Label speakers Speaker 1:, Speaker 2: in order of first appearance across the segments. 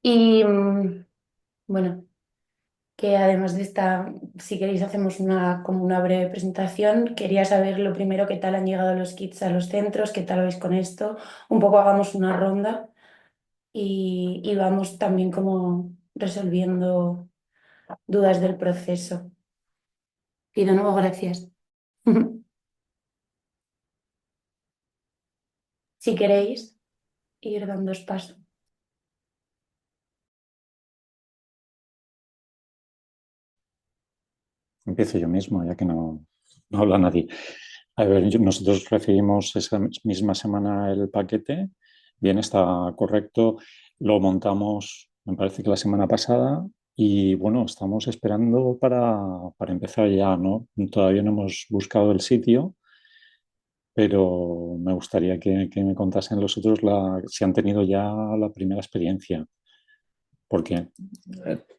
Speaker 1: Y bueno, que además de esta, si queréis hacemos como una breve presentación. Quería saber lo primero qué tal han llegado los kits a los centros, qué tal vais con esto. Un poco hagamos una ronda y vamos también como resolviendo dudas del proceso. Y de nuevo, gracias. Si queréis ir dando paso.
Speaker 2: Empiezo yo mismo, ya que no habla nadie. A ver, nosotros recibimos esa misma semana el paquete. Bien, está correcto. Lo montamos, me parece que la semana pasada. Y bueno, estamos esperando para empezar ya, ¿no? Todavía no hemos buscado el sitio, pero me gustaría que me contasen los otros si han tenido ya la primera experiencia, porque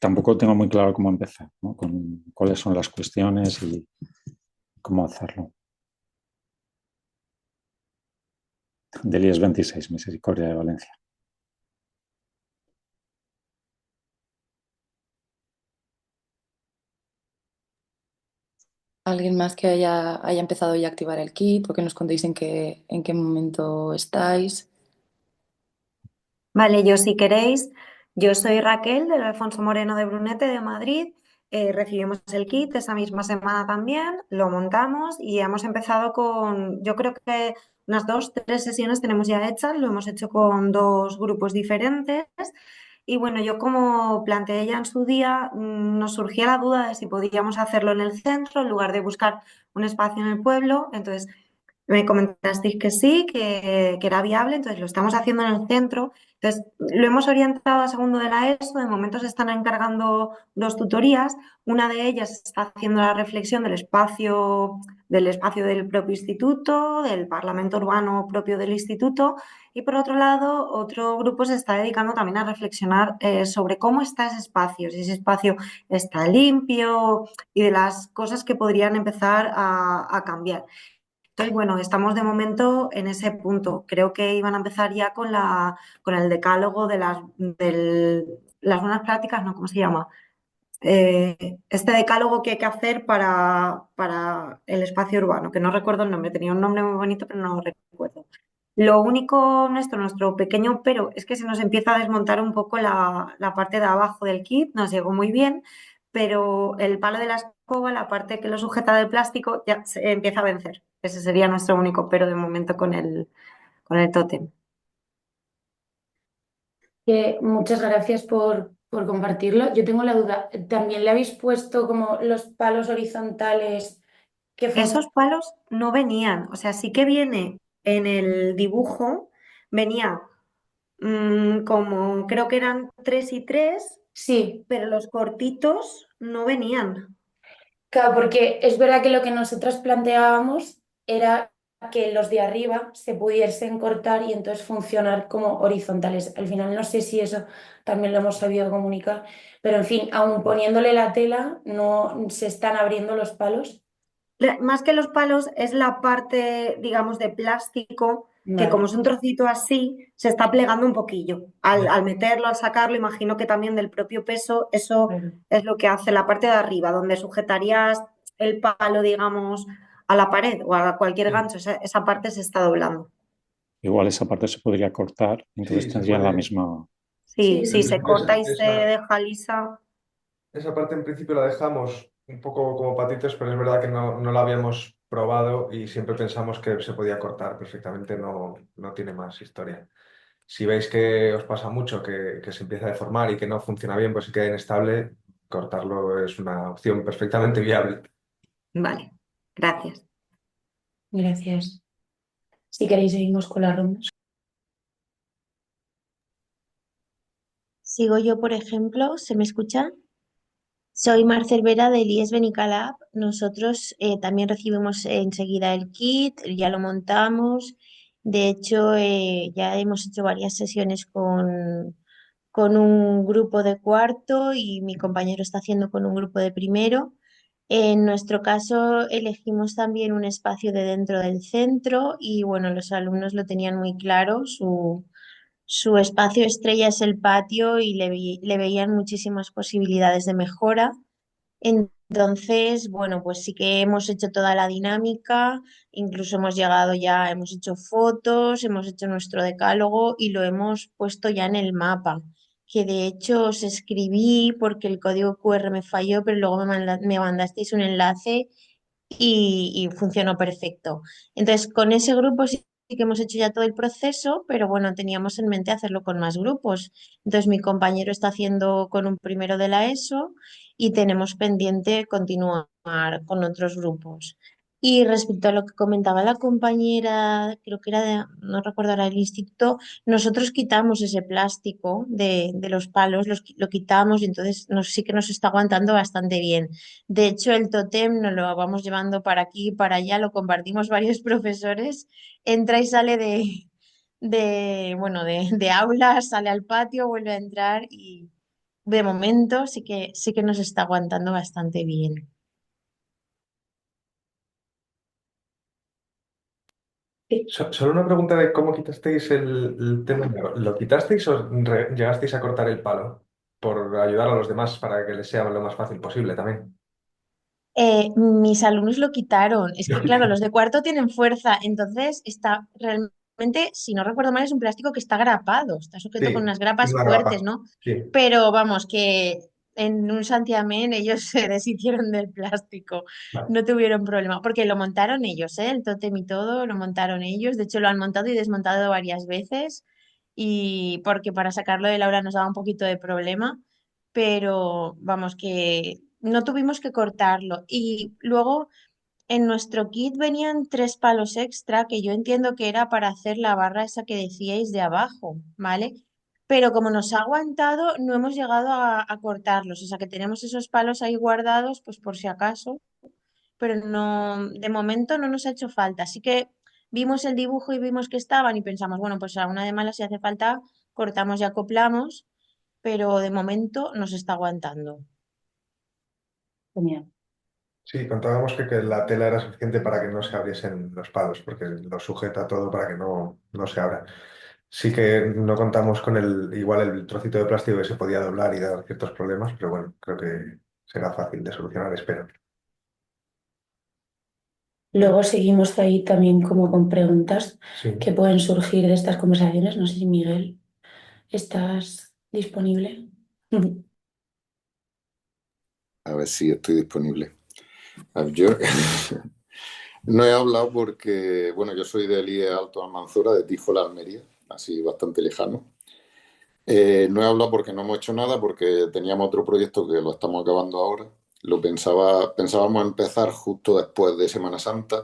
Speaker 2: tampoco tengo muy claro cómo empezar, ¿no? Con cuáles son las cuestiones y cómo hacerlo. Del IES 26, Misericordia de Valencia.
Speaker 3: ¿Alguien más que haya empezado ya a activar el kit o que nos contéis en qué momento estáis?
Speaker 4: Vale, yo si queréis, yo soy Raquel del Alfonso Moreno de Brunete de Madrid. Recibimos el kit esa misma semana también, lo montamos y hemos empezado con, yo creo que unas dos, tres sesiones tenemos ya hechas, lo hemos hecho con dos grupos diferentes. Y bueno, yo como planteé ya en su día, nos surgía la duda de si podíamos hacerlo en el centro en lugar de buscar un espacio en el pueblo. Entonces, me comentasteis que sí, que era viable, entonces lo estamos haciendo en el centro. Entonces, lo hemos orientado a segundo de la ESO, de momento se están encargando dos tutorías, una de ellas está haciendo la reflexión del espacio del propio instituto, del parlamento urbano propio del instituto, y por otro lado, otro grupo se está dedicando también a reflexionar sobre cómo está ese espacio, si ese espacio está limpio y de las cosas que podrían empezar a cambiar. Entonces, bueno, estamos de momento en ese punto. Creo que iban a empezar ya con el decálogo las buenas prácticas, ¿no? ¿Cómo se llama? Este decálogo que hay que hacer para el espacio urbano, que no recuerdo el nombre, tenía un nombre muy bonito, pero no lo recuerdo. Lo único, nuestro pequeño pero, es que se nos empieza a desmontar un poco la parte de abajo del kit, nos llegó muy bien, pero el palo de la escoba, la parte que lo sujeta del plástico, ya se empieza a vencer. Ese sería nuestro único pero de momento con el tótem.
Speaker 1: Muchas gracias por compartirlo. Yo tengo la duda, ¿también le habéis puesto como los palos horizontales que
Speaker 4: Esos
Speaker 1: funcionan?
Speaker 4: palos no venían, o sea, sí que viene en el dibujo, venía como creo que eran tres y tres,
Speaker 1: Sí,
Speaker 4: pero los cortitos no venían.
Speaker 1: claro, porque es verdad que lo que nosotros planteábamos era que los de arriba se pudiesen cortar y entonces funcionar como horizontales. Al final no sé si eso también lo hemos sabido comunicar, pero en fin, aun poniéndole la tela, no se están abriendo los palos.
Speaker 4: Más que los palos es la parte, digamos, de plástico, que como
Speaker 1: Vale.
Speaker 4: es un trocito así, se está plegando un poquillo. Al meterlo, al sacarlo, imagino que también del propio peso, eso
Speaker 1: Claro.
Speaker 4: es lo que hace la parte de arriba, donde sujetarías el palo, digamos, a la pared o a cualquier
Speaker 2: Sí.
Speaker 4: gancho, esa parte se está doblando.
Speaker 2: Igual esa parte se podría cortar, entonces
Speaker 5: Sí, se
Speaker 2: tendrían la
Speaker 5: puede.
Speaker 2: misma.
Speaker 4: Sí,
Speaker 1: Sí,
Speaker 4: sí,
Speaker 1: sí,
Speaker 4: se
Speaker 5: En principio
Speaker 4: corta y se
Speaker 5: esa,
Speaker 4: deja lisa.
Speaker 5: esa parte en principio la dejamos un poco como patitos, pero es verdad que no la habíamos probado y siempre pensamos que se podía cortar perfectamente, no tiene más historia. Si veis que os pasa mucho, que se empieza a deformar y que no funciona bien, pues se queda inestable, cortarlo es una opción perfectamente viable.
Speaker 4: Vale, gracias.
Speaker 1: gracias. Si queréis, seguimos con la ronda.
Speaker 6: Sigo yo, por ejemplo, ¿se me escucha? Soy Marcel Vera del IES Benicalab. Nosotros también recibimos enseguida el kit, ya lo montamos. De hecho, ya hemos hecho varias sesiones con un grupo de cuarto y mi compañero está haciendo con un grupo de primero. En nuestro caso, elegimos también un espacio de dentro del centro y bueno, los alumnos lo tenían muy claro, Su espacio estrella es el patio y le veían muchísimas posibilidades de mejora. Entonces, bueno, pues sí que hemos hecho toda la dinámica, incluso hemos llegado ya, hemos hecho fotos, hemos hecho nuestro decálogo y lo hemos puesto ya en el mapa, que de hecho os escribí porque el código QR me falló, pero luego me mandasteis un enlace y funcionó perfecto. Entonces, con ese grupo sí que hemos hecho ya todo el proceso, pero bueno, teníamos en mente hacerlo con más grupos. Entonces, mi compañero está haciendo con un primero de la ESO y tenemos pendiente continuar con otros grupos. Y respecto a lo que comentaba la compañera, creo que era de, no recuerdo ahora el instituto, nosotros quitamos ese plástico de los palos, lo quitamos y entonces sí que nos está aguantando bastante bien. De hecho, el tótem nos lo vamos llevando para aquí y para allá, lo compartimos varios profesores, entra y sale bueno, de aulas, sale al patio, vuelve a entrar y de momento sí que nos está aguantando bastante bien.
Speaker 1: Sí.
Speaker 5: Solo una pregunta de cómo quitasteis el tema negro. ¿Lo quitasteis o llegasteis a cortar el palo? Por ayudar a los demás para que les sea lo más fácil posible también.
Speaker 6: Mis alumnos lo quitaron. Es que, claro, los de cuarto tienen fuerza, entonces está realmente, si no recuerdo mal, es un plástico que está grapado, está sujeto con
Speaker 5: Sí,
Speaker 6: unas grapas
Speaker 5: una
Speaker 6: fuertes,
Speaker 5: grapa.
Speaker 6: ¿no?
Speaker 5: Sí.
Speaker 6: Pero vamos, que en un santiamén ellos se deshicieron del plástico,
Speaker 5: Vale.
Speaker 6: no tuvieron problema, porque lo montaron ellos, ¿eh? El tótem y todo lo montaron ellos, de hecho lo han montado y desmontado varias veces, y porque para sacarlo del aula nos daba un poquito de problema, pero vamos que no tuvimos que cortarlo. Y luego en nuestro kit venían 3 palos extra que yo entiendo que era para hacer la barra esa que decíais de abajo, ¿vale? Pero como nos ha aguantado, no hemos llegado a cortarlos, o sea que tenemos esos palos ahí guardados, pues por si acaso, pero no, de momento no nos ha hecho falta. Así que vimos el dibujo y vimos que estaban y pensamos, bueno, pues a una de malas si hace falta, cortamos y acoplamos, pero de momento nos está aguantando.
Speaker 1: Genial.
Speaker 5: Sí, contábamos que la tela era suficiente para que no se abriesen los palos, porque lo sujeta todo para que no se abra. Sí que no contamos con igual el trocito de plástico que se podía doblar y dar ciertos problemas, pero bueno, creo que será fácil de solucionar, espero.
Speaker 1: Luego seguimos ahí también como con preguntas
Speaker 5: Sí.
Speaker 1: que pueden surgir de estas conversaciones. No sé si Miguel, ¿estás disponible?
Speaker 7: A ver si estoy disponible. A ver, yo no he hablado porque, bueno, yo soy del IE Alto Almanzora, de Tíjola, Almería, así bastante lejano. No he hablado porque no hemos hecho nada, porque teníamos otro proyecto que lo estamos acabando ahora. Pensábamos empezar justo después de Semana Santa,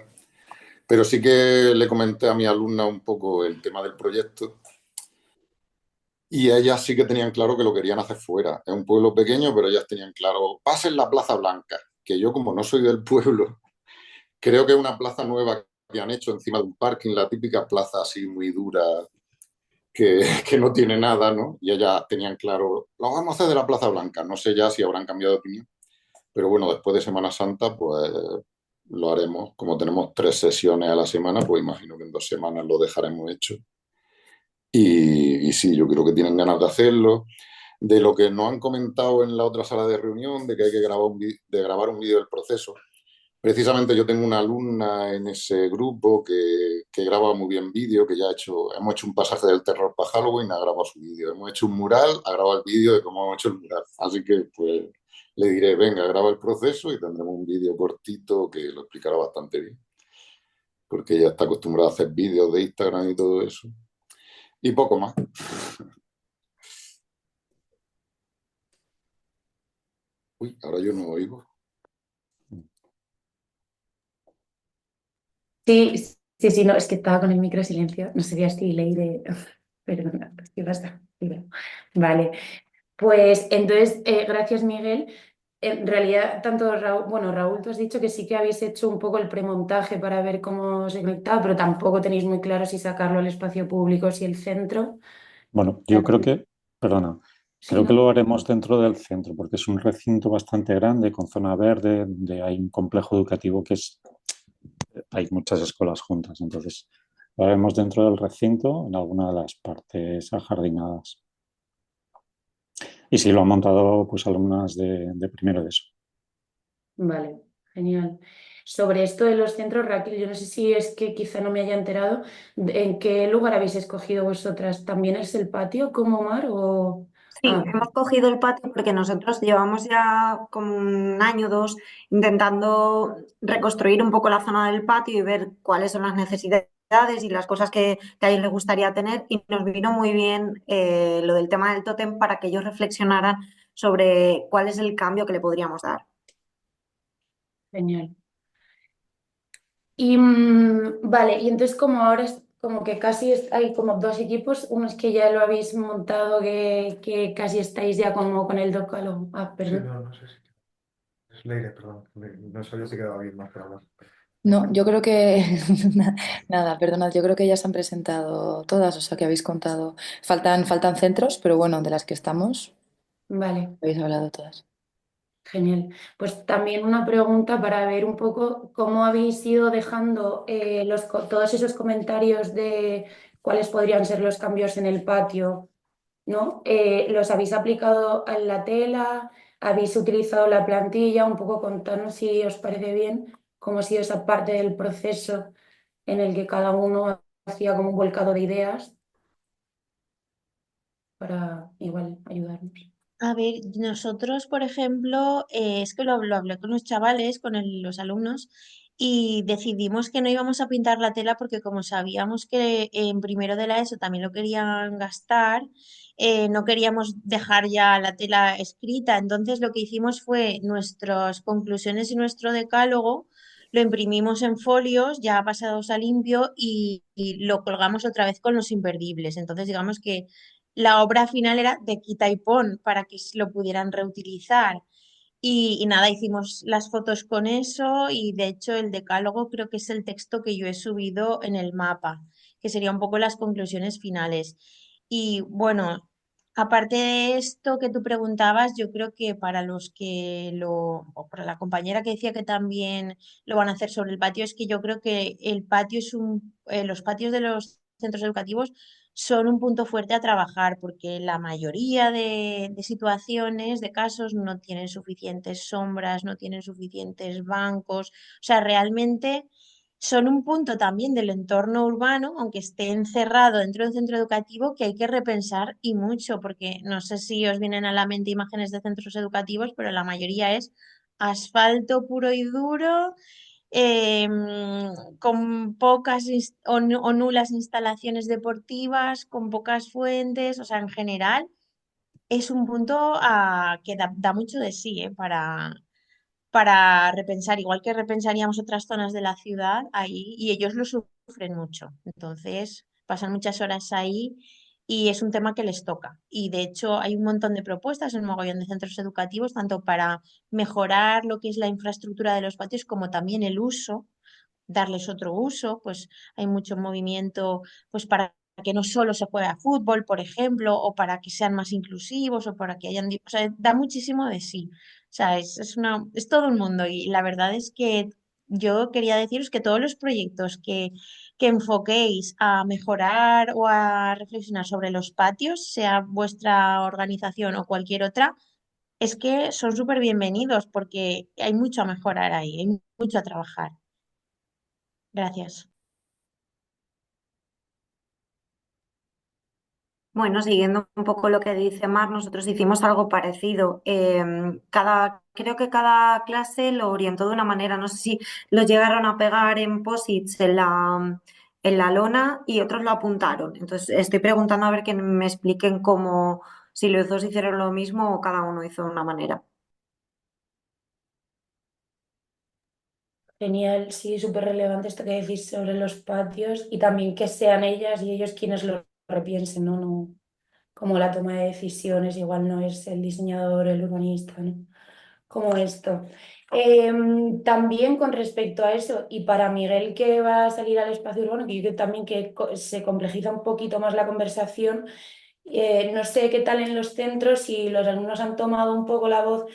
Speaker 7: pero sí que le comenté a mi alumna un poco el tema del proyecto y ellas sí que tenían claro que lo querían hacer fuera. Es un pueblo pequeño, pero ellas tenían claro, pasa en la Plaza Blanca, que yo como no soy del pueblo, creo que es una plaza nueva que han hecho encima de un parking, la típica plaza así muy dura que no tiene nada, ¿no? Y ellas tenían claro, lo vamos a hacer de la Plaza Blanca. No sé ya si habrán cambiado de opinión, pero bueno, después de Semana Santa, pues lo haremos. Como tenemos 3 sesiones a la semana, pues imagino que en 2 semanas lo dejaremos hecho. Y sí, yo creo que tienen ganas de hacerlo. De lo que nos han comentado en la otra sala de reunión, de que hay que grabar un vídeo del proceso. Precisamente yo tengo una alumna en ese grupo que graba muy bien vídeo, que ya hemos hecho un pasaje del terror para Halloween, ha grabado su vídeo. Hemos hecho un mural, ha grabado el vídeo de cómo hemos hecho el mural. Así que pues le diré, venga, graba el proceso y tendremos un vídeo cortito que lo explicará bastante bien. Porque ella está acostumbrada a hacer vídeos de Instagram y todo eso. Y poco más. Uy, ahora yo no oigo.
Speaker 1: Sí, sí, sí, no, es que estaba con el micro silencio. No sería así, ley de... Perdona, ¿qué pasa? Vale, pues entonces, gracias Miguel. En realidad, tanto Raúl, bueno, Raúl, tú has dicho que sí que habéis hecho un poco el premontaje para ver cómo se conectaba, pero tampoco tenéis muy claro si sacarlo al espacio público, si el centro.
Speaker 2: Bueno, yo creo que, perdona,
Speaker 1: Sí,
Speaker 2: creo que
Speaker 1: ¿no?
Speaker 2: lo haremos dentro del centro, porque es un recinto bastante grande, con zona verde, donde hay un complejo educativo hay muchas escuelas juntas. Entonces, Lo haremos dentro del recinto, en alguna de las partes ajardinadas. Y sí, lo han montado pues alumnas de primero de eso.
Speaker 1: Vale, genial. Sobre esto de los centros, Raquel, yo no sé si es que quizá no me haya enterado. ¿En qué lugar habéis escogido vosotras? ¿También es el patio como Mar o...?
Speaker 4: Sí,
Speaker 1: Ah,
Speaker 4: hemos cogido el patio porque nosotros llevamos ya como un año o dos intentando reconstruir un poco la zona del patio y ver cuáles son las necesidades y las cosas que a ellos les gustaría tener. Y nos vino muy bien lo del tema del tótem para que ellos reflexionaran sobre cuál es el cambio que le podríamos dar.
Speaker 1: genial. Y vale, y entonces como ahora es como que casi hay como dos equipos, unos que ya lo habéis montado, que casi estáis ya como con el docalo. Ah,
Speaker 5: Sí,
Speaker 1: perdón.
Speaker 5: no sé si... Es Leire, perdón. No sabía si quedaba bien más para hablar.
Speaker 3: No, yo creo que... Nada, perdonad, yo creo que ya se han presentado todas, o sea que habéis contado. Faltan centros, pero bueno, de las que estamos,
Speaker 1: Vale.
Speaker 3: habéis hablado todas.
Speaker 1: Genial. Pues también una pregunta para ver un poco cómo habéis ido dejando todos esos comentarios de cuáles podrían ser los cambios en el patio, ¿no? ¿Los habéis aplicado en la tela? ¿Habéis utilizado la plantilla? Un poco contarnos si os parece bien cómo ha sido esa parte del proceso en el que cada uno hacía como un volcado de ideas para igual ayudarnos.
Speaker 6: A ver, nosotros, por ejemplo, es que lo hablé con los chavales, con los alumnos, y decidimos que no íbamos a pintar la tela porque como sabíamos que en primero de la ESO también lo querían gastar, no queríamos dejar ya la tela escrita. Entonces lo que hicimos fue nuestras conclusiones y nuestro decálogo, lo imprimimos en folios ya pasados a limpio y lo colgamos otra vez con los imperdibles. Entonces digamos que la obra final era de quita y pon para que lo pudieran reutilizar. Y nada, hicimos las fotos con eso y de hecho el decálogo creo que es el texto que yo he subido en el mapa, que sería un poco las conclusiones finales. Y bueno, aparte de esto que tú preguntabas, yo creo que para los que o para la compañera que decía que también lo van a hacer sobre el patio, es que yo creo que el patio los patios de los centros educativos son un punto fuerte a trabajar porque la mayoría de situaciones, de casos, no tienen suficientes sombras, no tienen suficientes bancos. O sea, realmente son un punto también del entorno urbano, aunque esté encerrado dentro de un centro educativo, que hay que repensar y mucho, porque no sé si os vienen a la mente imágenes de centros educativos, pero la mayoría es asfalto puro y duro, con pocas o nulas instalaciones deportivas, con pocas fuentes, o sea, en general es un punto que da mucho de sí, para repensar, igual que repensaríamos otras zonas de la ciudad ahí, y ellos lo sufren mucho. Entonces, pasan muchas horas ahí y es un tema que les toca. Y de hecho, hay un montón de propuestas en un mogollón de centros educativos, tanto para mejorar lo que es la infraestructura de los patios como también el uso, darles otro uso, pues hay mucho movimiento pues para que no solo se juegue a fútbol, por ejemplo, o para que sean más inclusivos, o para que hayan, o sea, da muchísimo de sí. O sea, es todo un mundo y la verdad es que yo quería deciros que todos los proyectos que enfoquéis a mejorar o a reflexionar sobre los patios, sea vuestra organización o cualquier otra, es que son súper bienvenidos porque hay mucho a mejorar ahí, hay mucho a trabajar. Gracias.
Speaker 4: Bueno, siguiendo un poco lo que dice Mar, nosotros hicimos algo parecido. Creo que cada clase lo orientó de una manera. No sé si lo llegaron a pegar en posits en la lona y otros lo apuntaron. Entonces, estoy preguntando a ver que me expliquen cómo, si los dos hicieron lo mismo o cada uno hizo de una manera.
Speaker 1: Genial, sí, súper relevante esto que decís sobre los patios y también que sean ellas y ellos quienes lo repiensen, ¿no? No, como la toma de decisiones, igual no es el diseñador, el urbanista, ¿no? Como esto. También con respecto a eso, y para Miguel que va a salir al espacio urbano, que yo creo también que se complejiza un poquito más la conversación, no sé qué tal en los centros, si los alumnos han tomado un poco la voz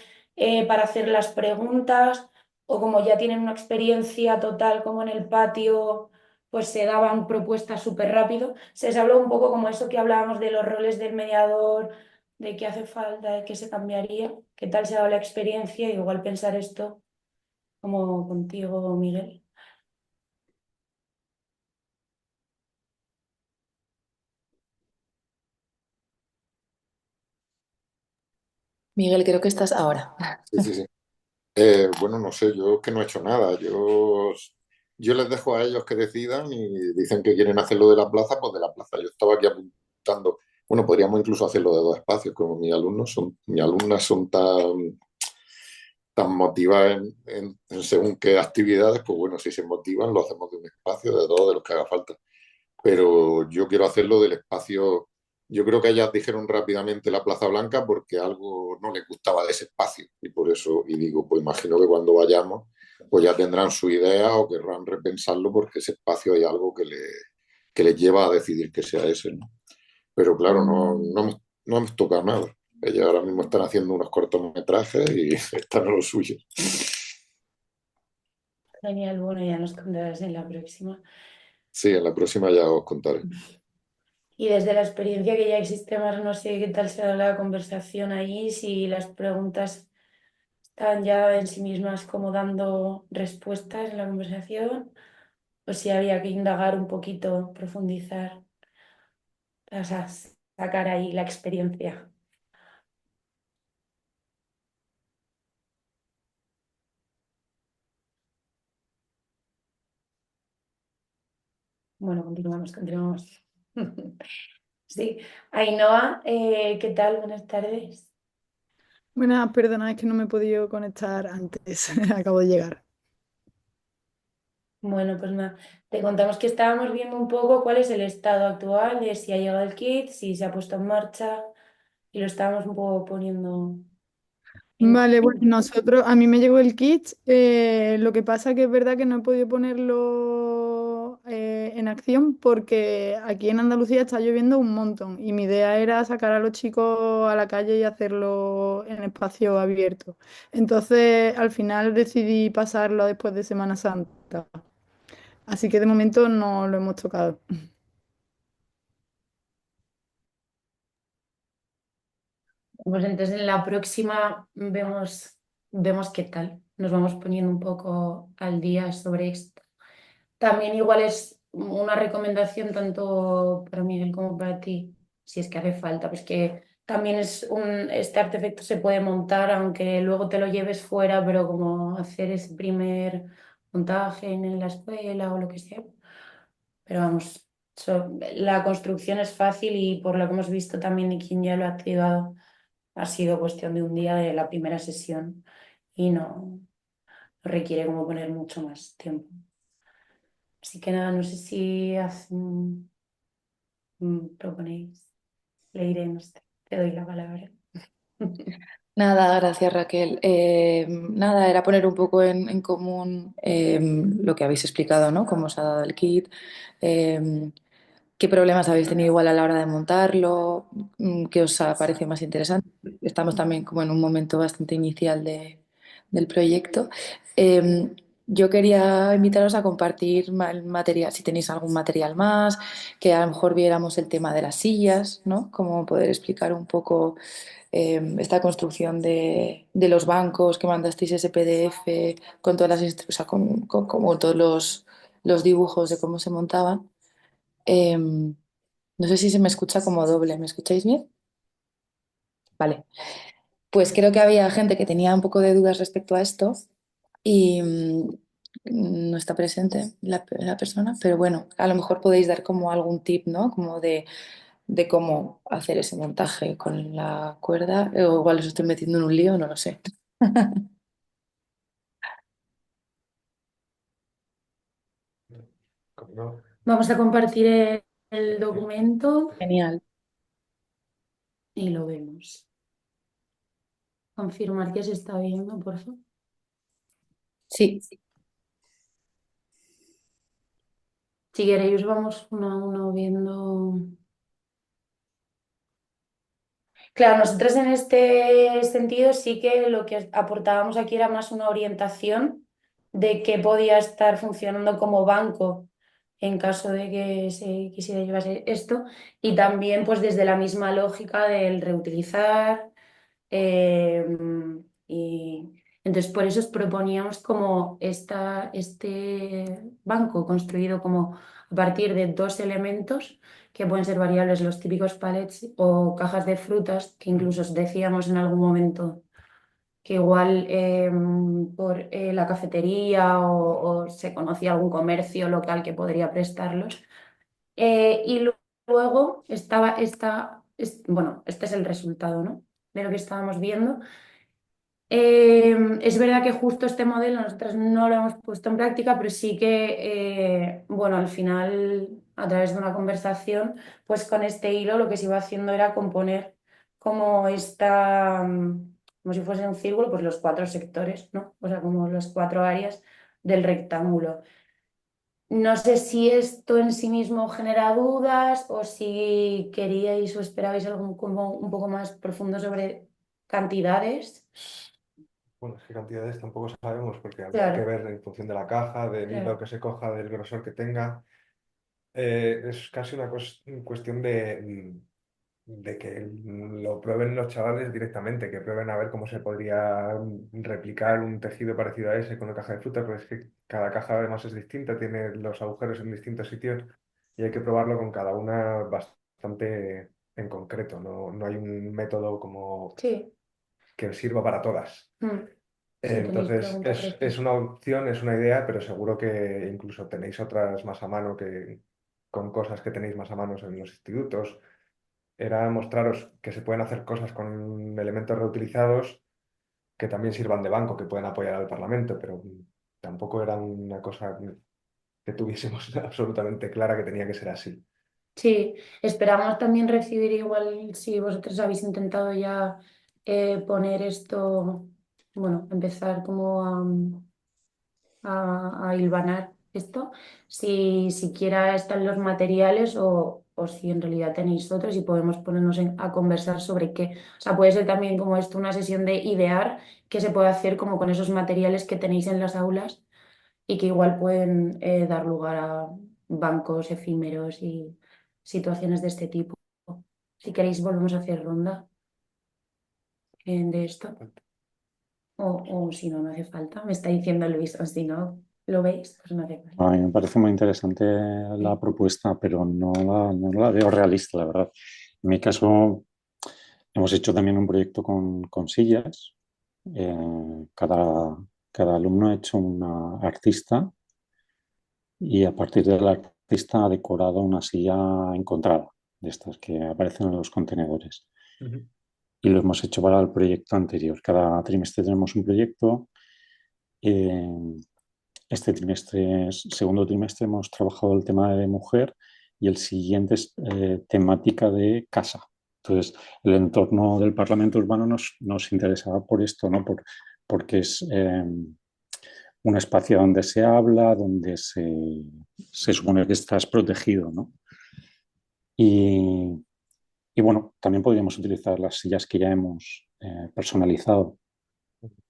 Speaker 1: para hacer las preguntas o como ya tienen una experiencia total como en el patio, pues se daban propuestas súper rápido. Se habló un poco como eso que hablábamos de los roles del mediador, de qué hace falta, de qué se cambiaría, qué tal se ha dado la experiencia, igual pensar esto como contigo, Miguel.
Speaker 3: Miguel, creo que estás ahora.
Speaker 7: Sí, sí, sí. Bueno, no sé, yo es que no he hecho nada. Yo les dejo a ellos que decidan y dicen que quieren hacerlo de la plaza, pues de la plaza. Yo estaba aquí apuntando. Bueno, podríamos incluso hacerlo de dos espacios, como mis alumnas son tan motivadas en según qué actividades, pues bueno, si se motivan, lo hacemos de un espacio, de dos, de los que haga falta. Pero yo quiero hacerlo del espacio. Yo creo que ellas dijeron rápidamente la Plaza Blanca porque algo no les gustaba de ese espacio y por eso, y digo, pues imagino que cuando vayamos, pues ya tendrán su idea o querrán repensarlo porque ese espacio hay algo que les lleva a decidir que sea ese, ¿no? Pero claro, no hemos tocado nada. Ellas ahora mismo están haciendo unos cortometrajes y están a lo suyo.
Speaker 1: Genial, bueno, ya nos contarás en la próxima.
Speaker 7: Sí, en la próxima ya os contaré.
Speaker 1: Y desde la experiencia que ya existe más, no sé qué tal se da la conversación ahí, si las preguntas están ya en sí mismas como dando respuestas en la conversación, o si había que indagar un poquito, profundizar, o sea, sacar ahí la experiencia. Bueno, continuamos. Sí, Ainhoa, ¿qué tal? Buenas tardes.
Speaker 8: Buenas, perdona, es que no me he podido conectar antes, acabo de llegar.
Speaker 1: Bueno, pues nada, te contamos que estábamos viendo un poco cuál es el estado actual de si ha llegado el kit, si se ha puesto en marcha y lo estábamos un poco poniendo en
Speaker 8: Vale, bueno,
Speaker 1: común.
Speaker 8: a mí me llegó el kit, lo que pasa que es verdad que no he podido ponerlo en acción porque aquí en Andalucía está lloviendo un montón y mi idea era sacar a los chicos a la calle y hacerlo en espacio abierto. Entonces, al final decidí pasarlo después de Semana Santa, así que de momento no lo hemos tocado.
Speaker 1: Pues entonces en la próxima vemos qué tal. Nos vamos poniendo un poco al día sobre esto. También igual es una recomendación tanto para Miguel como para ti, si es que hace falta, pues que también este artefacto se puede montar aunque luego te lo lleves fuera, pero como hacer ese primer montaje en la escuela o lo que sea. Pero vamos, la construcción es fácil y por lo que hemos visto también de quien ya lo ha activado, ha sido cuestión de un día de la primera sesión y no requiere como poner mucho más tiempo. Así que nada, no sé si proponéis, le diré, no sé, te doy la palabra.
Speaker 3: Nada, gracias Raquel. Nada, era poner un poco en común lo que habéis explicado, ¿no? Cómo os ha dado el kit, eh, qué problemas habéis tenido igual a la hora de montarlo, qué os ha parecido más interesante. Estamos también como en un momento bastante inicial del proyecto. Eh, yo quería invitaros a compartir el material, si tenéis algún material más, que a lo mejor viéramos el tema de las sillas, ¿no? Cómo poder explicar un poco esta construcción de los bancos que mandasteis ese PDF con todas o sea, como todos los dibujos de cómo se montaban. No sé si se me escucha como doble. ¿Me escucháis bien? Vale. Pues creo que había gente que tenía un poco de dudas respecto a esto y no está presente la persona, pero bueno, a lo mejor podéis dar como algún tip, ¿no? Como de cómo hacer ese montaje con la cuerda, o igual os estoy metiendo en un lío, no lo sé.
Speaker 5: No.
Speaker 1: Vamos a compartir el documento
Speaker 3: Genial.
Speaker 1: y lo vemos. Confirmar que se está viendo, por favor.
Speaker 3: Sí,
Speaker 1: Si queréis, vamos uno a uno viendo. Claro, nosotros en este sentido sí que lo que aportábamos aquí era más una orientación de qué podía estar funcionando como banco en caso de que se quisiera llevar esto. Y también pues desde la misma lógica del reutilizar. eh, y entonces por eso os proponíamos como este banco construido como a partir de dos elementos que pueden ser variables, los típicos palets o cajas de frutas, que incluso os decíamos en algún momento que igual por la cafetería o se conocía algún comercio local que podría prestarlos. Y luego bueno, este es el resultado, ¿no? De lo que estábamos viendo. Es verdad que justo este modelo nosotros no lo hemos puesto en práctica, pero sí que, bueno, al final, a través de una conversación, pues con este hilo lo que se iba haciendo era componer como como si fuese un círculo, pues los cuatro sectores, ¿no? O sea, como las cuatro áreas del rectángulo. No sé si esto en sí mismo genera dudas o si queríais o esperabais algo como un poco más profundo sobre cantidades.
Speaker 5: Bueno, es que cantidades tampoco sabemos porque habría que
Speaker 1: Claro,
Speaker 5: ver en función de la caja, del hilo
Speaker 1: claro.
Speaker 5: que se coja, del grosor que tenga. Es casi una cuestión de que lo prueben los chavales directamente, que prueben a ver cómo se podría replicar un tejido parecido a ese con una caja de fruta, pero es que cada caja además es distinta, tiene los agujeros en distintos sitios y hay que probarlo con cada una bastante en concreto. No hay un método como
Speaker 1: Sí,
Speaker 5: que sirva para todas.
Speaker 1: si tenéis
Speaker 5: Entonces,
Speaker 1: preguntas,
Speaker 5: es
Speaker 1: respuestas.
Speaker 5: una opción, es una idea, pero seguro que incluso tenéis otras más a mano con cosas que tenéis más a mano en los institutos. Era mostraros que se pueden hacer cosas con elementos reutilizados que también sirvan de banco, que pueden apoyar al Parlamento, pero tampoco era una cosa que tuviésemos absolutamente clara que tenía que ser así.
Speaker 1: Sí, esperamos también recibir igual si vosotros habéis intentado ya poner esto, bueno, empezar como a hilvanar esto, si siquiera están los materiales o si en realidad tenéis otros y podemos ponernos a conversar sobre qué. O sea, puede ser también como esto una sesión de idear qué se puede hacer como con esos materiales que tenéis en las aulas y que igual pueden dar lugar a bancos efímeros y situaciones de este tipo. Si queréis, volvemos a hacer ronda de esto. O si no, no hace falta. Me está diciendo Luis, o si no lo veis, pues no hace falta.
Speaker 2: A mí me parece muy interesante la
Speaker 1: Sí.
Speaker 2: propuesta, pero no la veo realista, la verdad. En mi caso, hemos hecho también un proyecto con sillas. Cada alumno ha hecho una artista y a partir del artista ha decorado una silla encontrada, de estas que aparecen en los contenedores.
Speaker 5: Ujú.
Speaker 2: Y lo hemos hecho para el proyecto anterior. Cada trimestre tenemos un proyecto. Eh, Este trimestre, segundo trimestre, hemos trabajado el tema de mujer y el siguiente es temática de casa. Entonces, el entorno del Parlamento Urbano nos interesaba por esto, ¿no? Porque es un espacio donde se habla, donde se supone que estás protegido, ¿no? Y, y bueno, también podríamos utilizar las sillas que ya hemos personalizado.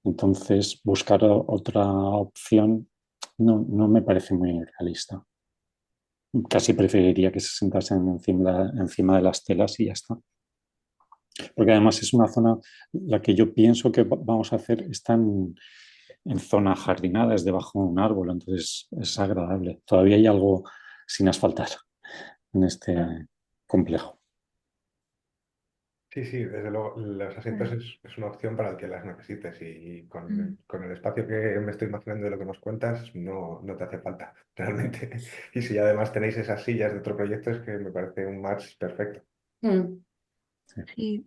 Speaker 2: Entonces, buscar otra opción no me parece muy realista. Casi preferiría que se sentasen encima de las telas y ya está. Porque además es una zona, la que yo pienso que vamos a hacer, está en zona jardinada, es debajo de un árbol, entonces es agradable. Todavía hay algo sin asfaltar en
Speaker 1: Ah,
Speaker 2: este complejo.
Speaker 5: Sí, sí, desde luego, los asientos
Speaker 1: mm,
Speaker 5: es una opción para el que las necesites y
Speaker 1: mm.
Speaker 5: con el espacio que me estoy imaginando de lo que nos cuentas, no te hace falta, realmente. Y si además tenéis esas sillas de otro proyecto, es que me parece un match perfecto.
Speaker 1: Mm.
Speaker 2: Sí.
Speaker 9: Sí,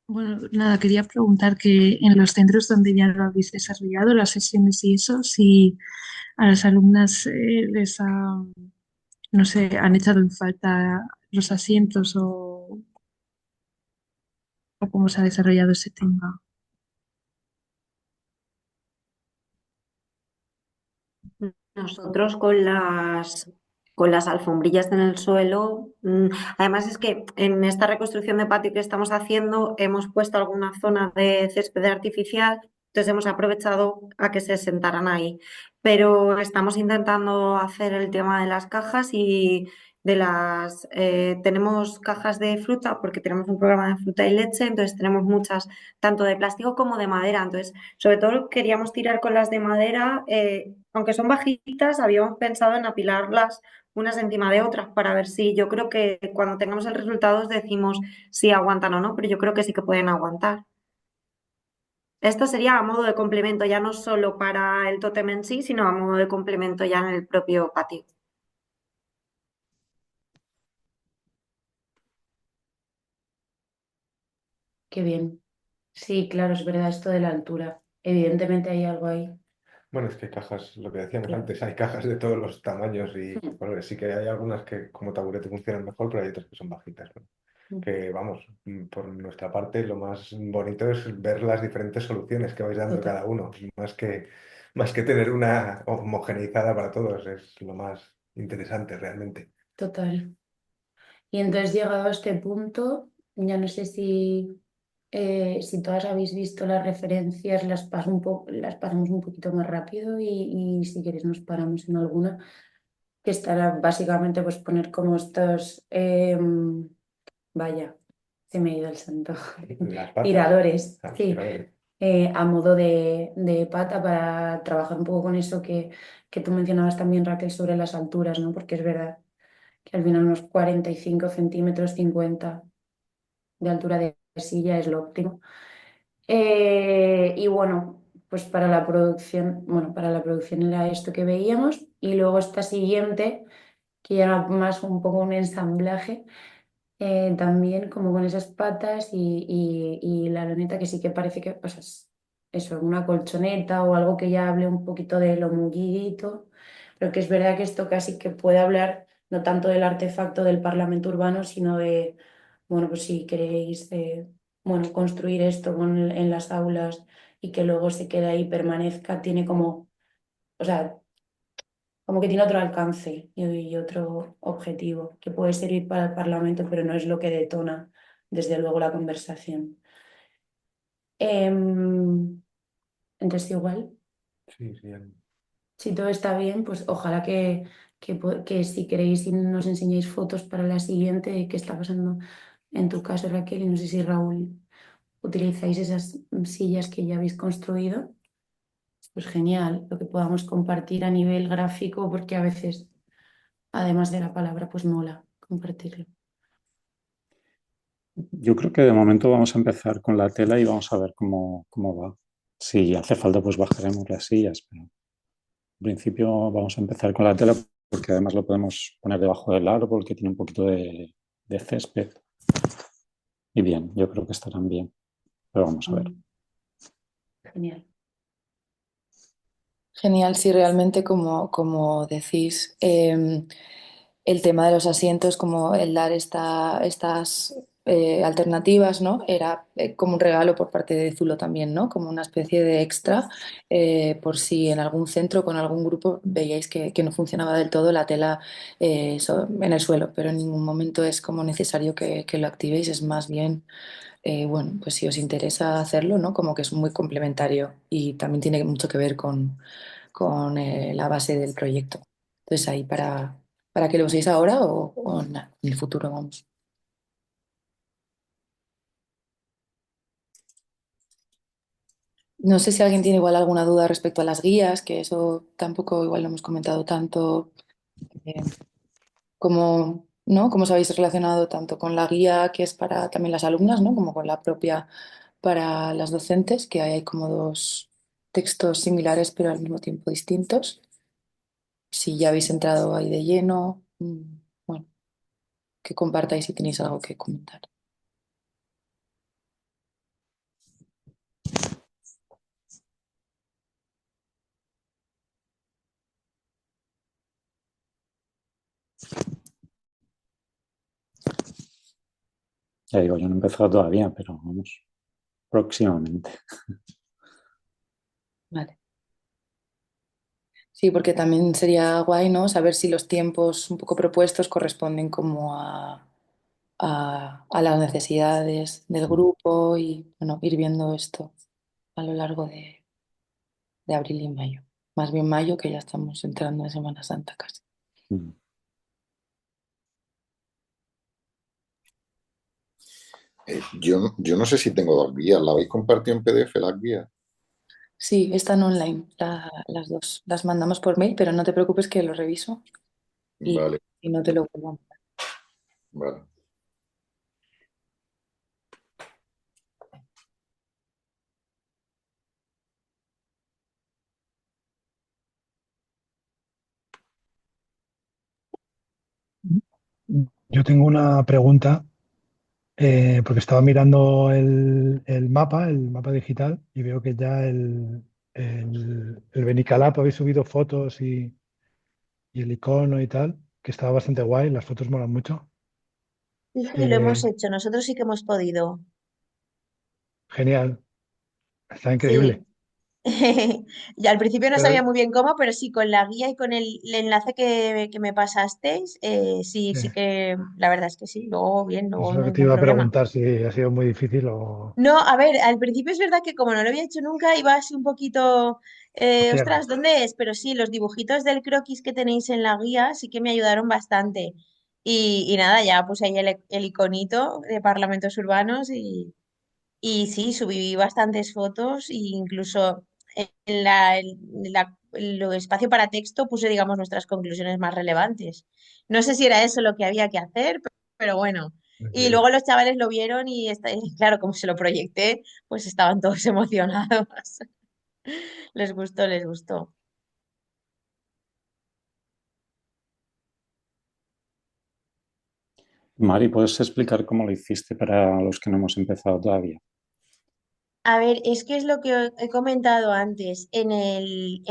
Speaker 9: bueno, nada, quería preguntar que en los centros donde ya lo habéis desarrollado, las sesiones y eso, si a las alumnas les ha, no sé, han echado en falta los asientos o cómo se ha desarrollado ese tema.
Speaker 4: Nosotros con las alfombrillas en el suelo, además es que en esta reconstrucción de patio que estamos haciendo hemos puesto alguna zona de césped artificial Entonces hemos aprovechado a que se sentaran ahí. Pero estamos intentando hacer el tema de las cajas y tenemos cajas de fruta porque tenemos un programa de fruta y leche, entonces tenemos muchas, tanto de plástico como de madera. Entonces, sobre todo queríamos tirar con las de madera, aunque son bajitas, habíamos pensado en apilarlas unas encima de otras para ver si, yo creo que cuando tengamos el resultado os decimos si aguantan o no, pero yo creo que sí que pueden aguantar. Esto sería a modo de complemento, ya no solo para el tótem en sí, sino a modo de complemento ya en el propio patio.
Speaker 1: Qué bien. Sí, claro, es verdad esto de la altura. Evidentemente hay algo ahí.
Speaker 5: Bueno, es que cajas, lo que decíamos
Speaker 1: Claro.
Speaker 5: antes, hay cajas de todos los tamaños y
Speaker 1: Mm,
Speaker 5: colores. Sí que hay algunas que como taburete funcionan mejor, pero hay otras que son bajitas, ¿no?
Speaker 1: mm.
Speaker 5: Que vamos, por nuestra parte, lo más bonito es ver las diferentes soluciones que vais dando
Speaker 1: Total,
Speaker 5: cada uno, más que tener una homogeneizada para todos, es lo más interesante realmente.
Speaker 1: total. Y entonces llegado a este punto, ya no sé si todas habéis visto las referencias, las pasamos un poquito más rápido y si queréis nos paramos en alguna, que estará básicamente pues poner como estos, vaya, se me ha ido el santo,
Speaker 5: Las patas,
Speaker 1: tiradores,
Speaker 5: a los
Speaker 1: sí,
Speaker 5: tiradores.
Speaker 1: a modo de pata para trabajar un poco con eso que tú mencionabas también, Raquel, sobre las alturas, ¿no? Porque es verdad que al final unos 45 centímetros, 50 de altura de silla es lo óptimo. Y bueno, pues para la producción era esto que veíamos y luego esta siguiente, que ya era más un poco un ensamblaje, también como con esas patas y la loneta que sí que parece que, pues es eso, una colchoneta o algo que ya hable un poquito de lo mullidito, pero que es verdad que esto casi que puede hablar no tanto del artefacto del Parlamento Urbano, sino de, bueno, pues si queréis, bueno, construir esto en las aulas y que luego se quede ahí, permanezca, tiene como, o sea, como que tiene otro alcance y otro objetivo, que puede servir para el Parlamento, pero no es lo que detona, desde luego, la conversación. Em, entonces, igual,
Speaker 5: Sí, sí.
Speaker 1: si todo está bien, pues ojalá que si queréis y nos enseñéis fotos para la siguiente, qué está pasando en tu caso, Raquel, y no sé si Raúl utilizáis esas sillas que ya habéis construido. Pues genial, lo que podamos compartir a nivel gráfico, porque a veces, además de la palabra, pues mola compartirlo.
Speaker 2: Yo creo que de momento vamos a empezar con la tela y vamos a ver cómo va. Si hace falta, pues bajaremos las sillas, pero en principio vamos a empezar con la tela porque además lo podemos poner debajo del árbol que tiene un poquito de césped. Y bien, yo creo que estarán bien, pero vamos a ver.
Speaker 1: Genial.
Speaker 3: Genial, sí, realmente como decís, el tema de los asientos, como el dar estas alternativas, ¿no? Era como un regalo por parte de Zulo también, ¿no? Como una especie de extra, por si en algún centro con algún grupo veíais que no funcionaba del todo la tela en el suelo, pero en ningún momento es como necesario que lo activéis, es más bien bueno, pues si os interesa hacerlo, ¿no? Como que es muy complementario y también tiene mucho que ver con la base del proyecto. Entonces ahí para que lo uséis ahora o en el futuro, vamos. No sé si alguien tiene igual alguna duda respecto a las guías, que eso tampoco igual lo hemos comentado tanto. eh, cómo, ¿no? Cómo os habéis relacionado tanto con la guía que es para también las alumnas, ¿no? Como con la propia para las docentes, que hay como dos textos similares pero al mismo tiempo distintos. Si ya habéis entrado ahí de lleno, bueno, que compartáis si tenéis algo que comentar.
Speaker 2: Ya digo, yo no he empezado todavía, pero vamos, próximamente.
Speaker 3: Vale. Sí, porque también sería guay, ¿no? Saber si los tiempos un poco propuestos corresponden como a las necesidades del grupo y, bueno, ir viendo esto a lo largo de abril y mayo. Más bien mayo, que ya estamos entrando en Semana Santa casi.
Speaker 2: Mm.
Speaker 7: Yo no sé si tengo dos guías. ¿La habéis compartido en PDF las guías?
Speaker 3: Sí, están online las dos. Las mandamos por mail, pero no te preocupes que lo reviso
Speaker 7: Vale,
Speaker 3: y no te lo vuelvo a mandar.
Speaker 7: vale.
Speaker 10: Yo tengo una pregunta, porque estaba mirando el mapa digital, y veo que ya el Benicalap habéis subido fotos y el icono y tal, que estaba bastante guay, las fotos molan mucho.
Speaker 6: Sí, sí, lo hemos
Speaker 10: Eh,
Speaker 6: hecho, nosotros sí que hemos podido.
Speaker 10: Genial, está increíble.
Speaker 6: Sí. Y al principio no sabía
Speaker 10: Pero,
Speaker 6: muy bien cómo, pero sí, con la guía y con el enlace que me pasasteis, sí, sí
Speaker 10: eh,
Speaker 6: que la verdad es que sí, luego bien,
Speaker 10: eso
Speaker 6: luego
Speaker 10: es lo
Speaker 6: no
Speaker 10: que
Speaker 6: hay
Speaker 10: te
Speaker 6: ningún
Speaker 10: iba a
Speaker 6: problema.
Speaker 10: preguntar, si ha sido muy difícil o
Speaker 6: No, a ver, al principio es verdad que como no lo había hecho nunca, iba así un poquito,
Speaker 10: a ciegas.
Speaker 6: ostras, ¿dónde es? Pero sí, los dibujitos del croquis que tenéis en la guía sí que me ayudaron bastante. Y nada, ya puse ahí el iconito de Parlamentos Urbanos y sí, subí bastantes fotos e incluso en el espacio para texto puse, digamos, nuestras conclusiones más relevantes. No sé si era eso lo que había que hacer, pero bueno. Y
Speaker 10: Increíble.
Speaker 6: luego los chavales lo vieron y claro, como se lo proyecté, pues estaban todos emocionados. Les gustó, les gustó.
Speaker 2: Mari, ¿puedes explicar cómo lo hiciste para los que no hemos empezado todavía?
Speaker 6: A ver, es que es lo que he comentado antes. En el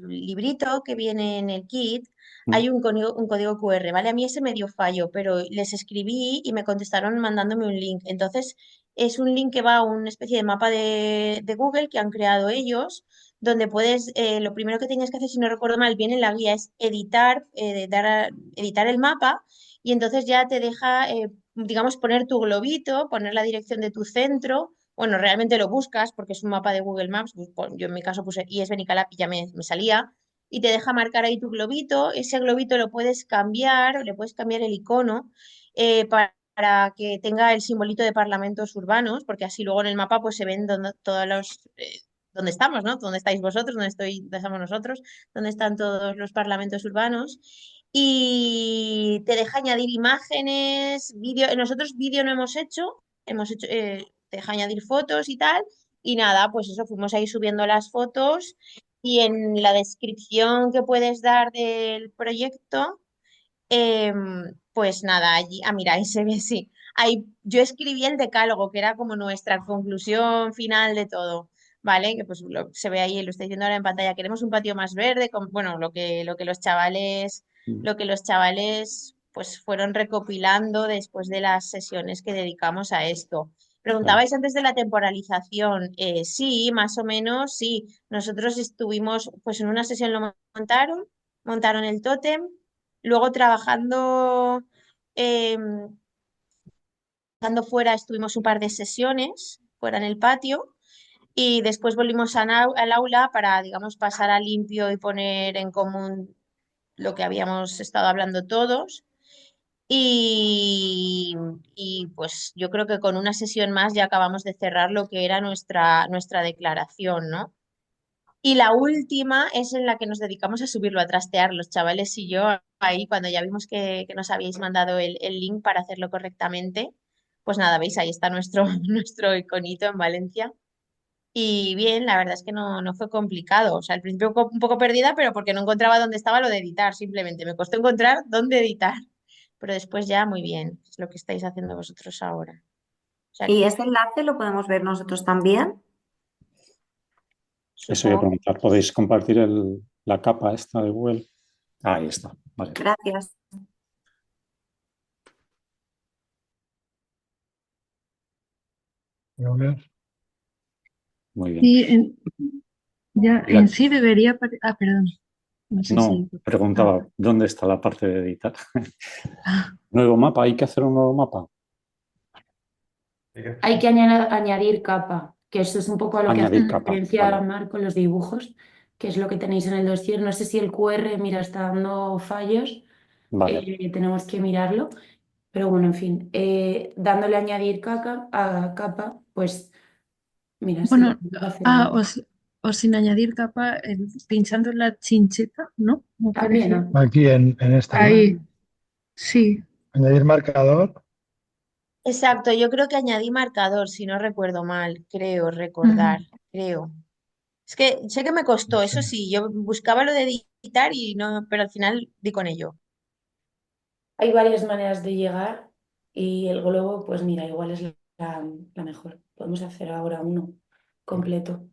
Speaker 6: librito que viene en el kit
Speaker 2: Mm.
Speaker 6: hay un código QR, ¿vale? A mí ese me dio fallo, pero les escribí y me contestaron mandándome un link. Entonces, es un link que va a una especie de mapa de Google que han creado ellos, donde puedes, lo primero que tienes que hacer, si no recuerdo mal, viene en la guía, es editar, editar el mapa y entonces ya te deja, digamos, poner tu globito, poner la dirección de tu centro. Bueno, realmente lo buscas porque es un mapa de Google Maps. Yo en mi caso puse IES Benicalap y ya me salía. Y te deja marcar ahí tu globito. Ese globito lo puedes cambiar, le puedes cambiar el icono para que tenga el simbolito de parlamentos urbanos, porque así luego en el mapa pues se ven todos los, dónde estamos, ¿no? Dónde estáis vosotros, dónde estamos nosotros, dónde están todos los parlamentos urbanos. Y te deja añadir imágenes, vídeo. Nosotros vídeo no hemos hecho, te deja añadir fotos y tal. Y nada, pues eso, fuimos ahí subiendo las fotos y en la descripción que puedes dar del proyecto, pues nada, allí, mira, ahí se ve, sí. Ahí, yo escribí el decálogo, que era como nuestra conclusión final de todo, ¿vale? Que pues se ve ahí, lo estoy diciendo ahora en pantalla. Queremos un patio más verde, bueno,
Speaker 2: Mm.
Speaker 6: lo que los chavales pues fueron recopilando después de las sesiones que dedicamos a esto.
Speaker 2: Claro.
Speaker 6: Preguntabais antes de la temporalización. Sí, más o menos, sí. Nosotros estuvimos, pues en una sesión lo montaron el tótem. Luego trabajando fuera estuvimos un par de sesiones fuera en el patio y después volvimos al aula para, digamos, pasar a limpio y poner en común lo que habíamos estado hablando todos. Y, y pues yo creo que con una sesión más ya acabamos de cerrar lo que era nuestra declaración, ¿no? Y la última es en la que nos dedicamos a subirlo, a trastear los chavales y yo ahí cuando ya vimos que nos habíais mandado el link para hacerlo correctamente. Pues nada, veis, ahí está nuestro, nuestro iconito en Valencia. Y bien, la verdad es que no fue complicado. O sea, al principio un poco perdida, pero porque no encontraba dónde estaba lo de editar, simplemente. Me costó encontrar dónde editar. Pero después ya muy bien, es lo que estáis haciendo vosotros ahora. O sea
Speaker 4: ¿Y
Speaker 6: que
Speaker 4: ese enlace lo podemos ver nosotros también?
Speaker 2: Eso iba a
Speaker 6: supongo que
Speaker 2: preguntar. ¿Podéis compartir la capa esta de Google? Ahí está. Vale.
Speaker 4: Gracias.
Speaker 10: Voy a ver.
Speaker 2: Muy bien.
Speaker 9: Sí, ya
Speaker 2: Y
Speaker 9: en sí debería perdón, no sé
Speaker 2: no,
Speaker 9: si... Ah,
Speaker 2: preguntaba, ¿dónde está la parte de editar?
Speaker 9: ah,
Speaker 2: Nuevo mapa, ¿hay que hacer un nuevo mapa?
Speaker 1: Hay que añadir capa, que eso es un poco a lo que hace
Speaker 2: Añadir capa,
Speaker 1: referencia
Speaker 2: vale.
Speaker 1: Mar con los dibujos. que es lo que tenéis en el dossier. No sé si el QR, mira, está dando fallos,
Speaker 2: Vale,
Speaker 1: tenemos que mirarlo, pero bueno, en fin, dándole a añadir a capa, pues mira, sí lo
Speaker 9: Bueno,
Speaker 1: puedo hacer ahora.
Speaker 9: o sin añadir capa, pinchando en la chincheta, ¿no? Me
Speaker 1: También,
Speaker 9: parece.
Speaker 1: ¿no?
Speaker 10: Aquí en esta, ¿no?
Speaker 9: Ahí, sí.
Speaker 10: Añadir marcador.
Speaker 6: Exacto, yo creo que añadí marcador, si no recuerdo mal, creo recordar,
Speaker 9: Ujú.
Speaker 6: creo. Es que sé que me
Speaker 10: No
Speaker 6: costó,
Speaker 10: sé.
Speaker 6: eso sí, yo buscaba lo de editar y no, pero al final di con ello.
Speaker 1: Hay varias maneras de llegar y el globo, pues mira, igual es la mejor. Podemos hacer ahora uno completo.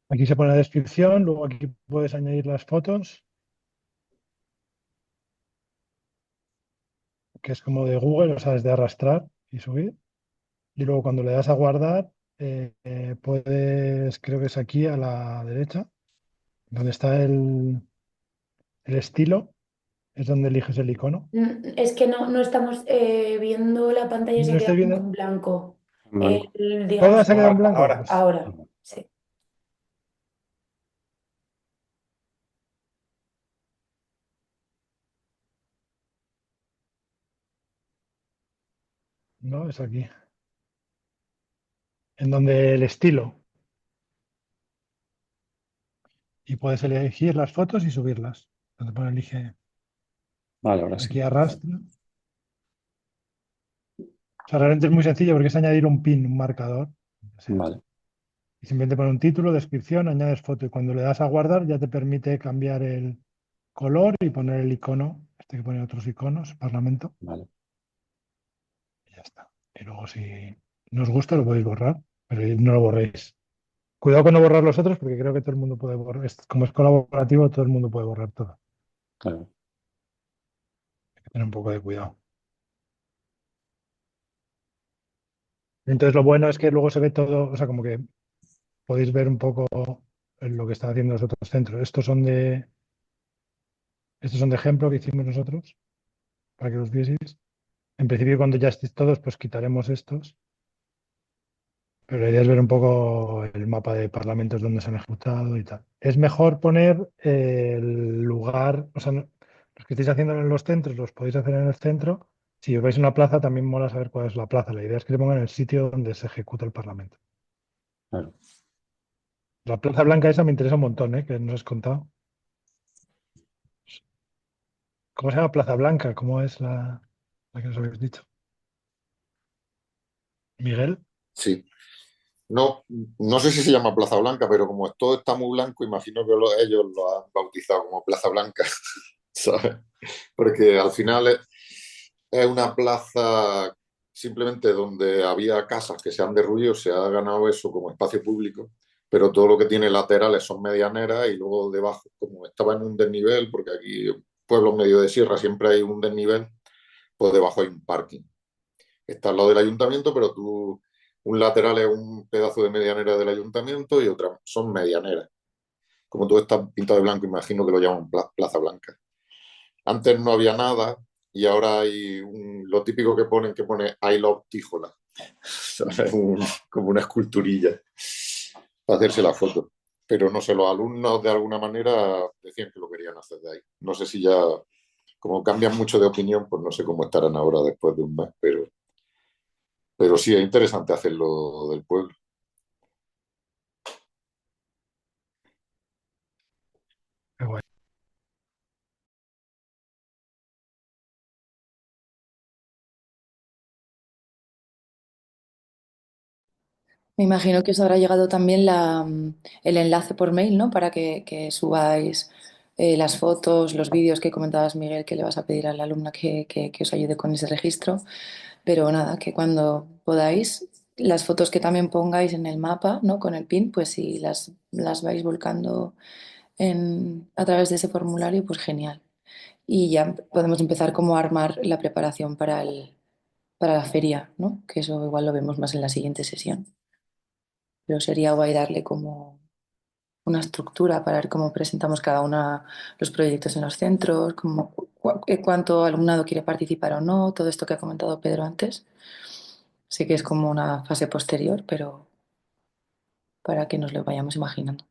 Speaker 10: Aquí se pone la descripción, luego aquí puedes añadir las fotos, que es como de Google, o sea, es de arrastrar y subir. Y luego cuando le das a guardar, puedes, creo que es aquí a la derecha, donde está el estilo, es donde eliges el icono.
Speaker 1: Es que no estamos viendo la pantalla, se
Speaker 10: ¿No
Speaker 1: ha
Speaker 10: estoy
Speaker 1: quedado como
Speaker 10: viendo?
Speaker 1: en blanco.
Speaker 2: en blanco.
Speaker 10: ¿Todas
Speaker 1: Digamos,
Speaker 10: se ha quedado en blanco?
Speaker 5: Ahora.
Speaker 10: Pues
Speaker 1: ahora, sí.
Speaker 10: no, es aquí. En donde el estilo. Y puedes elegir las fotos y subirlas. Donde pone elige,
Speaker 2: Vale, ahora sí.
Speaker 10: aquí arrastra. O sea, realmente es muy sencillo porque es añadir un pin, un marcador. O sea,
Speaker 2: Vale,
Speaker 10: y simplemente pone un título, descripción, añades foto y cuando le das a guardar ya te permite cambiar el color y poner el icono, este que pone otros iconos, Parlamento,
Speaker 2: vale.
Speaker 10: y ya está. Y luego si no os gusta lo podéis borrar, pero no lo borréis. Cuidado con no borrar los otros porque creo que todo el mundo puede borrar. Como es colaborativo, todo el mundo puede borrar todo.
Speaker 2: Claro.
Speaker 10: Hay que tener un poco de cuidado. Entonces lo bueno es que luego se ve todo, o sea, como que podéis ver un poco lo que están haciendo los otros centros. Estos son de ejemplo que hicimos nosotros, para que los vieseis. En principio, cuando ya estéis todos, pues quitaremos estos. Pero la idea es ver un poco el mapa de parlamentos donde se han ejecutado y tal. Es mejor poner el lugar, o sea, los que estáis haciendo en los centros, los podéis hacer en el centro. Si os vais a una plaza, también mola saber cuál es la plaza. La idea es que se ponga en el sitio donde se ejecuta el parlamento.
Speaker 2: Claro.
Speaker 10: La Plaza Blanca esa me interesa un montón, ¿eh? Que nos has contado. ¿Cómo se llama Plaza Blanca? ¿Cómo es la que nos habéis dicho? Miguel.
Speaker 7: Sí. No, no sé si se llama Plaza Blanca, pero como todo está muy blanco, imagino que ellos lo han bautizado como Plaza Blanca, ¿sabes? Porque al final es una plaza simplemente donde había casas que se han derruido, se ha ganado eso como espacio público, pero todo lo que tiene laterales son medianeras y luego debajo, como estaba en un desnivel, porque aquí pueblos medio de sierra siempre hay un desnivel, pues debajo hay un parking. Está al lado del ayuntamiento, pero un lateral es un pedazo de medianera del ayuntamiento y otras son medianeras. Como todo está pintado de blanco, imagino que lo llaman Plaza Blanca. Antes no había nada y ahora hay lo típico que pone I love Tíjola. ¿Sabes? Como una esculturilla para hacerse la foto. Pero no sé, los alumnos de alguna manera decían que lo querían hacer de ahí. No sé si ya, como cambian mucho de opinión, pues no sé cómo estarán ahora después de un mes, pero sí es interesante hacerlo del pueblo.
Speaker 10: Qué guay.
Speaker 3: Me imagino que os habrá llegado también el enlace por mail, ¿no? Para que subáis las fotos, los vídeos que comentabas, Miguel, que le vas a pedir a la alumna que os ayude con ese registro. Pero nada, que cuando podáis, las fotos que también pongáis en el mapa, ¿no? Con el PIN, pues si las vais volcando a través de ese formulario, pues genial. Y ya podemos empezar como a armar la preparación para la feria, ¿no? Que eso igual lo vemos más en la siguiente sesión. Pero sería guay darle como una estructura para ver cómo presentamos cada uno los proyectos en los centros, cuánto alumnado quiere participar o no, todo esto que ha comentado Pedro antes. Sí que es como una fase posterior, pero para que nos lo vayamos imaginando.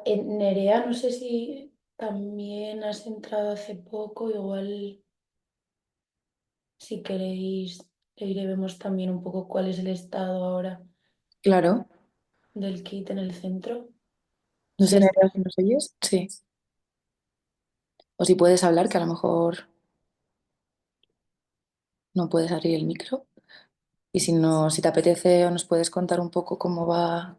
Speaker 1: Nerea, no sé si también has entrado hace poco, igual si queréis, le vemos también un poco cuál es el estado ahora
Speaker 3: Claro,
Speaker 1: del kit en el centro.
Speaker 3: no
Speaker 1: Sí,
Speaker 3: sé, Nerea, si nos oyes. Sí. O si puedes hablar, que a lo mejor no puedes abrir el micro. Y si no, si te apetece o nos puedes contar un poco cómo va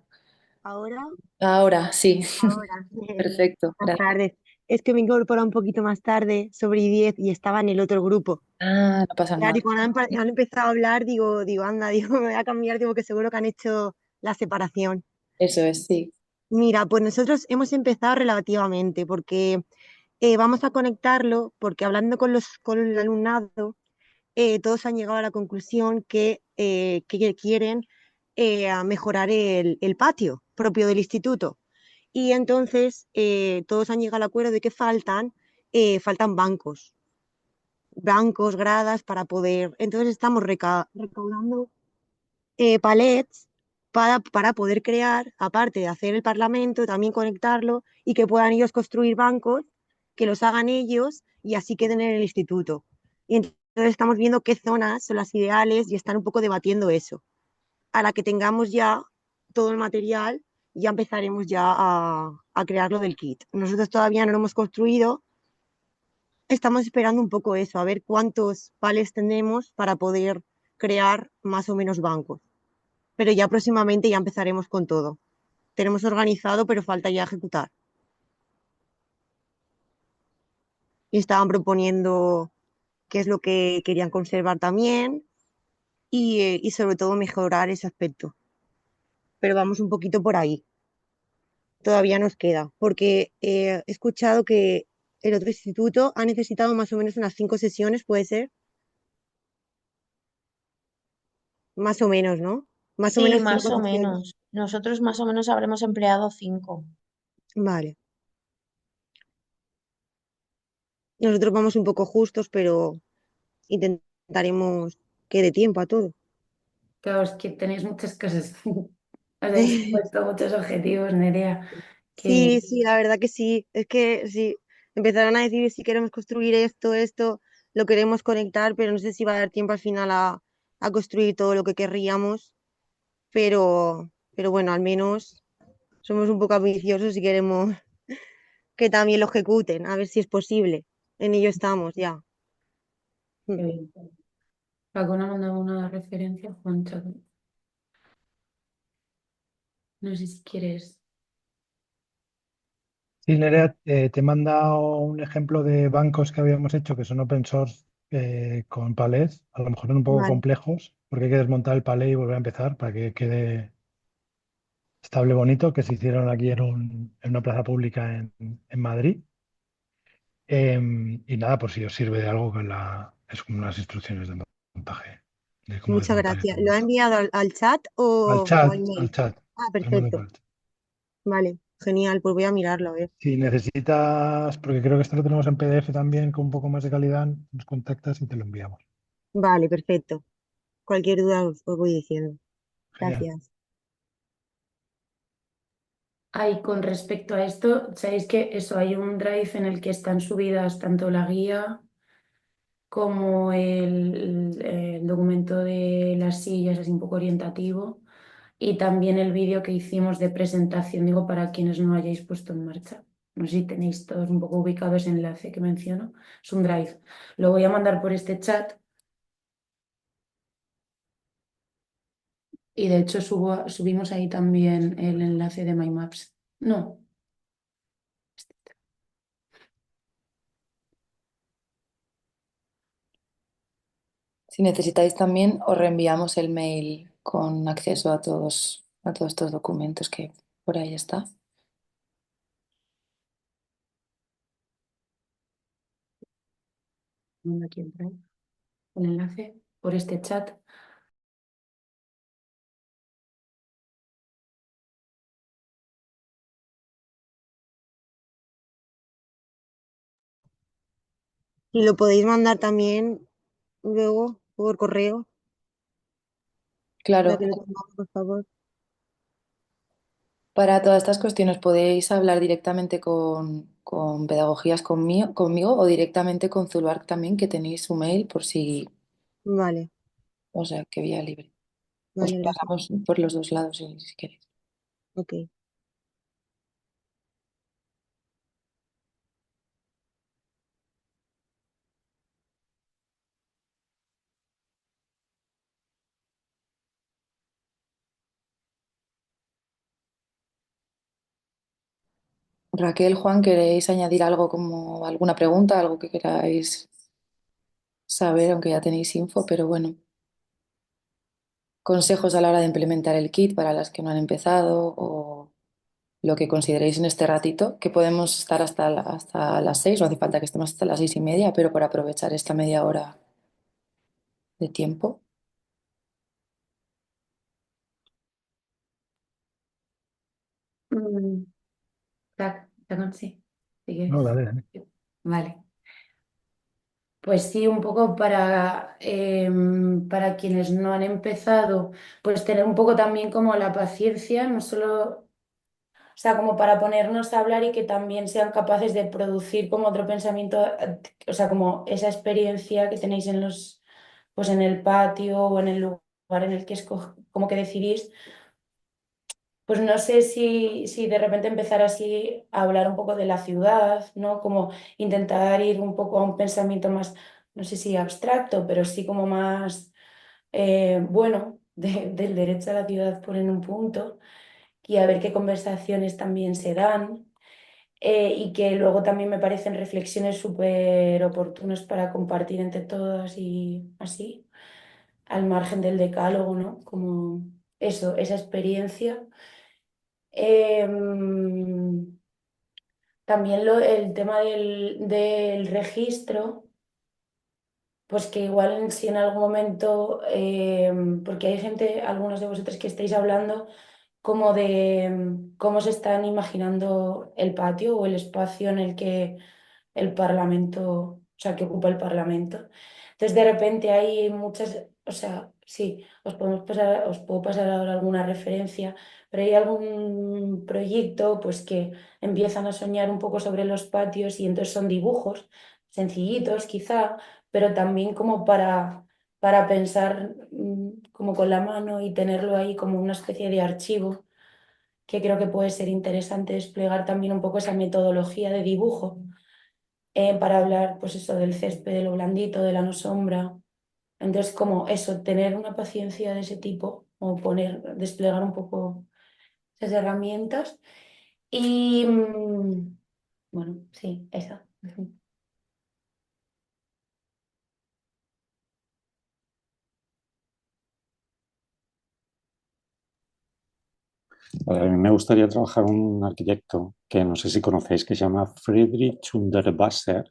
Speaker 11: Ahora,
Speaker 3: ahora, sí.
Speaker 11: ahora,
Speaker 3: Perfecto,
Speaker 11: buenas
Speaker 3: gracias.
Speaker 11: tardes. Es que me incorporé un poquito más tarde, sobre 10 y estaba en el otro grupo.
Speaker 3: Ah, no pasa
Speaker 11: Claro,
Speaker 3: nada.
Speaker 11: y cuando han empezado a hablar, digo, anda, digo, me voy a cambiar, digo, que seguro que han hecho la separación.
Speaker 3: Eso es, sí.
Speaker 11: Mira, pues nosotros hemos empezado relativamente, porque vamos a conectarlo, porque hablando con el alumnado, todos han llegado a la conclusión que quieren a mejorar el patio propio del instituto. Y entonces todos han llegado al acuerdo de que faltan bancos, gradas para poder. Entonces estamos recaudando palets para poder crear, aparte de hacer el parlamento, también conectarlo y que puedan ellos construir bancos, que los hagan ellos y así queden en el instituto. Y entonces estamos viendo qué zonas son las ideales y están un poco debatiendo eso. A la que tengamos ya todo el material, ya empezaremos ya a crear lo del kit. Nosotros todavía no lo hemos construido, estamos esperando un poco eso, a ver cuántos palets tenemos para poder crear más o menos bancos. Pero ya próximamente ya empezaremos con todo. Tenemos organizado, pero falta ya ejecutar. Y estaban proponiendo qué es lo que querían conservar también y sobre todo mejorar ese aspecto. Pero vamos un poquito por ahí. Todavía nos queda, porque he escuchado que el otro instituto ha necesitado más o menos unas 5 sesiones, puede ser, más o menos, ¿no? Más o
Speaker 6: Sí,
Speaker 11: menos
Speaker 6: más
Speaker 11: cinco
Speaker 6: o
Speaker 11: sesiones.
Speaker 6: menos. Nosotros más o menos habremos empleado 5.
Speaker 11: Vale. Nosotros vamos un poco justos, pero intentaremos que dé tiempo a todo.
Speaker 1: claro, es que tenéis muchas cosas. Os habéis puesto muchos objetivos, Nerea, que
Speaker 11: Sí, sí, la verdad que sí. Es que sí, empezaron a decir si queremos construir esto, lo queremos conectar, pero no sé si va a dar tiempo al final a construir todo lo que querríamos. Pero bueno, al menos somos un poco ambiciosos y queremos que también lo ejecuten, a ver si es posible. En ello estamos ya. Mm.
Speaker 1: Paco nos ha mandado una referencia, Juancho. No sé si quieres.
Speaker 10: Sí, Nerea, te he mandado un ejemplo de bancos que habíamos hecho que son open source con palets. A lo mejor son un poco
Speaker 11: Vale,
Speaker 10: complejos porque hay que desmontar el palet y volver a empezar para que quede estable, bonito, que se hicieron aquí en una plaza pública en Madrid. Y nada, por si os sirve de algo, es como unas instrucciones de montaje, de cómo
Speaker 11: muchas
Speaker 10: desmontar
Speaker 11: gracias.
Speaker 10: esto.
Speaker 11: ¿Lo ha enviado al chat
Speaker 10: Al
Speaker 11: o
Speaker 10: chat,
Speaker 11: al
Speaker 10: al
Speaker 11: mail?
Speaker 10: chat.
Speaker 11: Ah,
Speaker 10: Te lo mando por
Speaker 11: perfecto.
Speaker 10: el chat.
Speaker 11: Vale, genial, pues voy a mirarlo a ver.
Speaker 10: Si necesitas, porque creo que esto lo tenemos en PDF también con un poco más de calidad, nos contactas y te lo enviamos.
Speaker 11: Vale, perfecto. Cualquier duda os voy diciendo.
Speaker 10: Genial.
Speaker 11: Gracias.
Speaker 1: Ay, con respecto a esto, sabéis que eso, hay un drive en el que están subidas tanto la guía como el documento de las sillas, así un poco orientativo, y también el vídeo que hicimos de presentación, digo, para quienes no hayáis puesto en marcha. No sé si tenéis todos un poco ubicado ese enlace que menciono. Es un drive. Lo voy a mandar por este chat y de hecho subimos ahí también el enlace de My Maps. No.
Speaker 3: Si necesitáis también, os reenviamos el mail con acceso a todos estos documentos que por ahí está.
Speaker 1: Mando aquí el drive, el enlace por este chat.
Speaker 11: Y lo podéis mandar también luego por correo para
Speaker 3: Claro,
Speaker 11: que lo tengamos, por favor.
Speaker 3: para todas estas cuestiones podéis hablar directamente con pedagogías conmigo o directamente con Zuluark también, que tenéis su mail por si,
Speaker 11: Vale,
Speaker 3: o sea, que vía libre. Os
Speaker 11: vale, gracias.
Speaker 3: pasamos por los dos lados si queréis.
Speaker 11: Ok.
Speaker 3: Raquel, Juan, ¿queréis añadir algo como alguna pregunta, algo que queráis saber, aunque ya tenéis info, pero bueno, consejos a la hora de implementar el kit para las que no han empezado o lo que consideréis en este ratito, que podemos estar hasta las 6, no hace falta que estemos hasta las 6:30, pero para aprovechar esta media hora de tiempo.
Speaker 1: Mm, sí, si
Speaker 10: No,
Speaker 1: quieres.
Speaker 10: dale, dale.
Speaker 1: Vale. Pues sí, un poco para quienes no han empezado, pues tener un poco también como la paciencia, no solo, o sea, como para ponernos a hablar y que también sean capaces de producir como otro pensamiento, o sea, como esa experiencia que tenéis pues en el patio o en el lugar en el que como que decidís. Pues no sé si de repente empezar así a hablar un poco de la ciudad, ¿no? Como intentar ir un poco a un pensamiento más, no sé si abstracto, pero sí como más, bueno, del derecho a la ciudad por en un punto y a ver qué conversaciones también se dan. Y que luego también me parecen reflexiones súper oportunas para compartir entre todas y así, al margen del decálogo, ¿no? Como eso, esa experiencia. Em, También el tema del registro, pues que igual si en algún momento, porque hay gente, algunos de vosotros que estáis hablando como de cómo se están imaginando el patio o el espacio en el que el Parlamento, o sea, que ocupa el Parlamento. Entonces, de repente hay muchas, o sea, sí, os puedo pasar ahora alguna referencia, pero hay algún proyecto, pues que empiezan a soñar un poco sobre los patios y entonces son dibujos sencillitos, quizá, pero también como para pensar como con la mano y tenerlo ahí como una especie de archivo, que creo que puede ser interesante desplegar también un poco esa metodología de dibujo para hablar, pues eso, del césped, de lo blandito, de la no sombra. Entonces, como eso, tener una paciencia de ese tipo, o desplegar un poco esas herramientas. Y bueno, sí, esa. Ujú.
Speaker 2: A mí me gustaría trabajar un arquitecto que no sé si conocéis, que se llama Friedrich Unterwasser.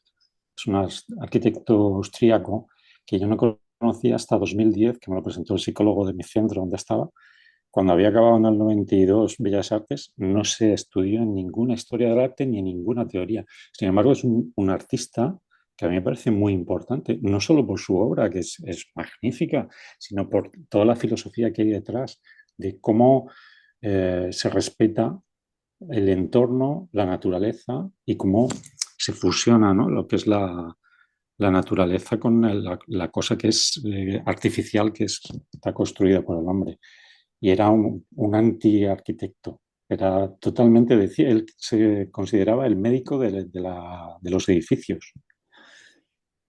Speaker 2: Es un arquitecto austríaco que yo no conocía hasta 2010, que me lo presentó el psicólogo de mi centro donde estaba. Cuando había acabado en el 92 Bellas Artes, no se estudió en ninguna historia del arte ni en ninguna teoría. Sin embargo, es un artista que a mí me parece muy importante, no solo por su obra, que es magnífica, sino por toda la filosofía que hay detrás de cómo se respeta el entorno, la naturaleza y cómo se fusiona, ¿no? Lo que es la naturaleza con la cosa que es artificial, está construida por el hombre. Y era un anti-arquitecto. Era totalmente, decía, él se consideraba el médico de los edificios.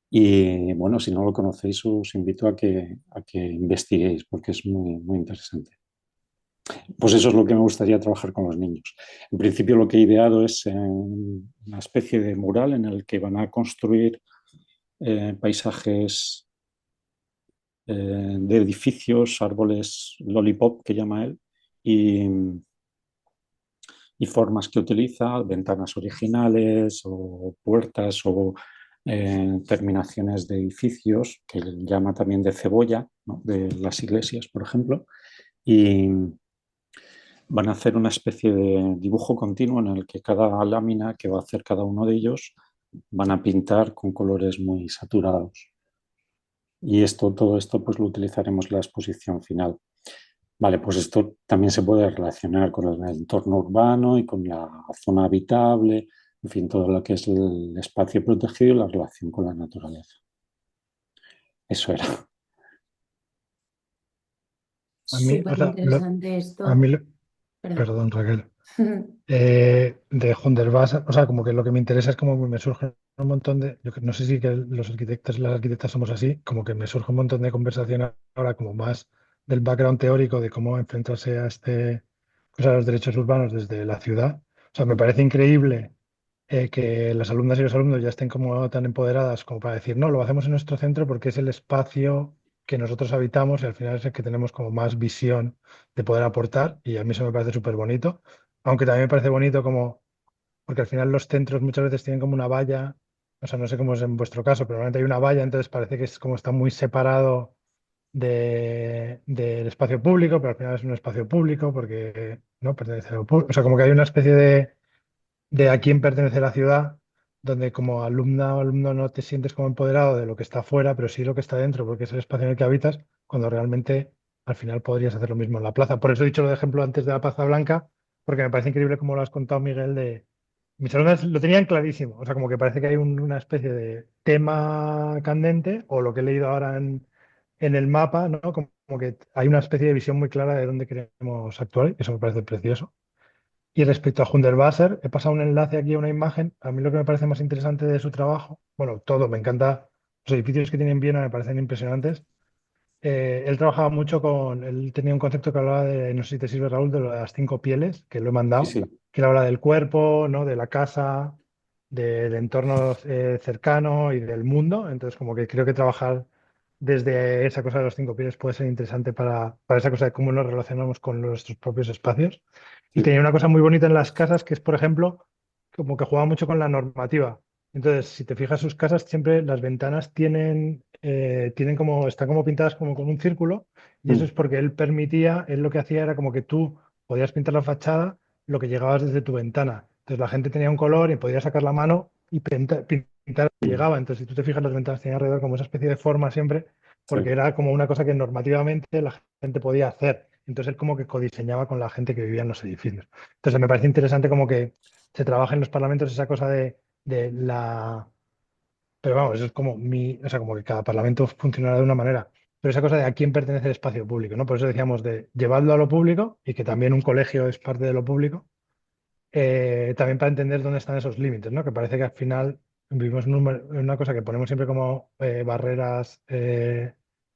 Speaker 2: Y bueno, si no lo conocéis, os invito a que investiguéis porque es muy, muy interesante. Pues eso es lo que me gustaría trabajar con los niños. En principio lo que he ideado es una especie de mural en el que van a construir paisajes de edificios, árboles lollipop que llama él, y, y formas que utiliza, ventanas originales o puertas o terminaciones de edificios, que él llama también de cebolla, ¿no? De las iglesias, por ejemplo, y van a hacer una especie de dibujo continuo en el que cada lámina que va a hacer cada uno de ellos van a pintar con colores muy saturados. Y todo esto pues lo utilizaremos en la exposición final. Vale, pues esto también se puede relacionar con el entorno urbano y con la zona habitable, en fin, todo lo que es el espacio protegido y la relación con la naturaleza. Eso era.
Speaker 10: A mí,
Speaker 1: Súper
Speaker 10: o sea,
Speaker 1: interesante
Speaker 10: a mí,
Speaker 1: esto. Perdón.
Speaker 10: perdón, Raquel. De Hundertwasser, o sea, como que lo que me interesa es como que me surge un montón de, yo no sé si que los arquitectos y las arquitectas somos así, como que me surge un montón de conversación ahora como más del background teórico de cómo enfrentarse a pues a los derechos urbanos desde la ciudad. O sea, me parece increíble que las alumnas y los alumnos ya estén como tan empoderadas como para decir, no, lo hacemos en nuestro centro porque es el espacio que nosotros habitamos y al final es el que tenemos como más visión de poder aportar y a mí eso me parece súper bonito, aunque también me parece bonito como, porque al final los centros muchas veces tienen como una valla, o sea, no sé cómo es en vuestro caso, pero normalmente hay una valla, entonces parece que es como está muy separado del espacio público, pero al final es un espacio público porque no pertenece a lo público, o sea, como que hay una especie de a quién pertenece la ciudad, donde como alumna o alumno no te sientes como empoderado de lo que está afuera, pero sí lo que está dentro, porque es el espacio en el que habitas, cuando realmente al final podrías hacer lo mismo en la plaza. Por eso he dicho lo de ejemplo antes de la Plaza Blanca, porque me parece increíble como lo has contado, Miguel, de... Mis alumnas lo tenían clarísimo, o sea, como que parece que hay una especie de tema candente, o lo que he leído ahora en el mapa, ¿no? Como que hay una especie de visión muy clara de dónde queremos actuar, y eso me parece precioso. Y respecto a Hundertwasser, he pasado un enlace aquí a una imagen. A mí lo que me parece más interesante de su trabajo, bueno, todo, me encanta. Los edificios que tienen Viena me parecen impresionantes. Él trabajaba mucho él tenía un concepto que hablaba de, no sé si te sirve Raúl, de lo de las 5 pieles, que lo he
Speaker 2: Sí,
Speaker 10: mandado,
Speaker 2: sí.
Speaker 10: que él habla del cuerpo, ¿no? De la casa, del entorno cercano y del mundo. Entonces, como que creo que trabajar desde esa cosa de los 5 pieles puede ser interesante para esa cosa de cómo nos relacionamos con nuestros propios espacios. Y
Speaker 2: Sí.
Speaker 10: tenía una cosa muy bonita en las casas que es, por ejemplo, como que juega mucho con la normativa. Entonces, si te fijas, sus casas siempre las ventanas tienen como, están como pintadas como con un círculo, y eso es
Speaker 2: Mm.
Speaker 10: porque él lo que hacía era como que tú podías pintar la fachada lo que llegabas desde tu ventana. Entonces la gente tenía un color y podía sacar la mano y pintar lo que
Speaker 2: Mm.
Speaker 10: llegaba. Entonces, si tú te fijas, las ventanas tenían alrededor como esa especie de forma siempre, porque
Speaker 2: Sí.
Speaker 10: era como una cosa que normativamente la gente podía hacer. Entonces él como que codiseñaba con la gente que vivía en los edificios. Entonces me parece interesante como que se trabaja en los parlamentos esa cosa de la... Pero vamos, eso es como o sea, como que cada parlamento funcionará de una manera. Pero esa cosa de a quién pertenece el espacio público, ¿no? Por eso decíamos de llevarlo a lo público y que también un colegio es parte de lo público, también para entender dónde están esos límites, ¿no? Que parece que al final vivimos en una cosa que ponemos siempre como barreras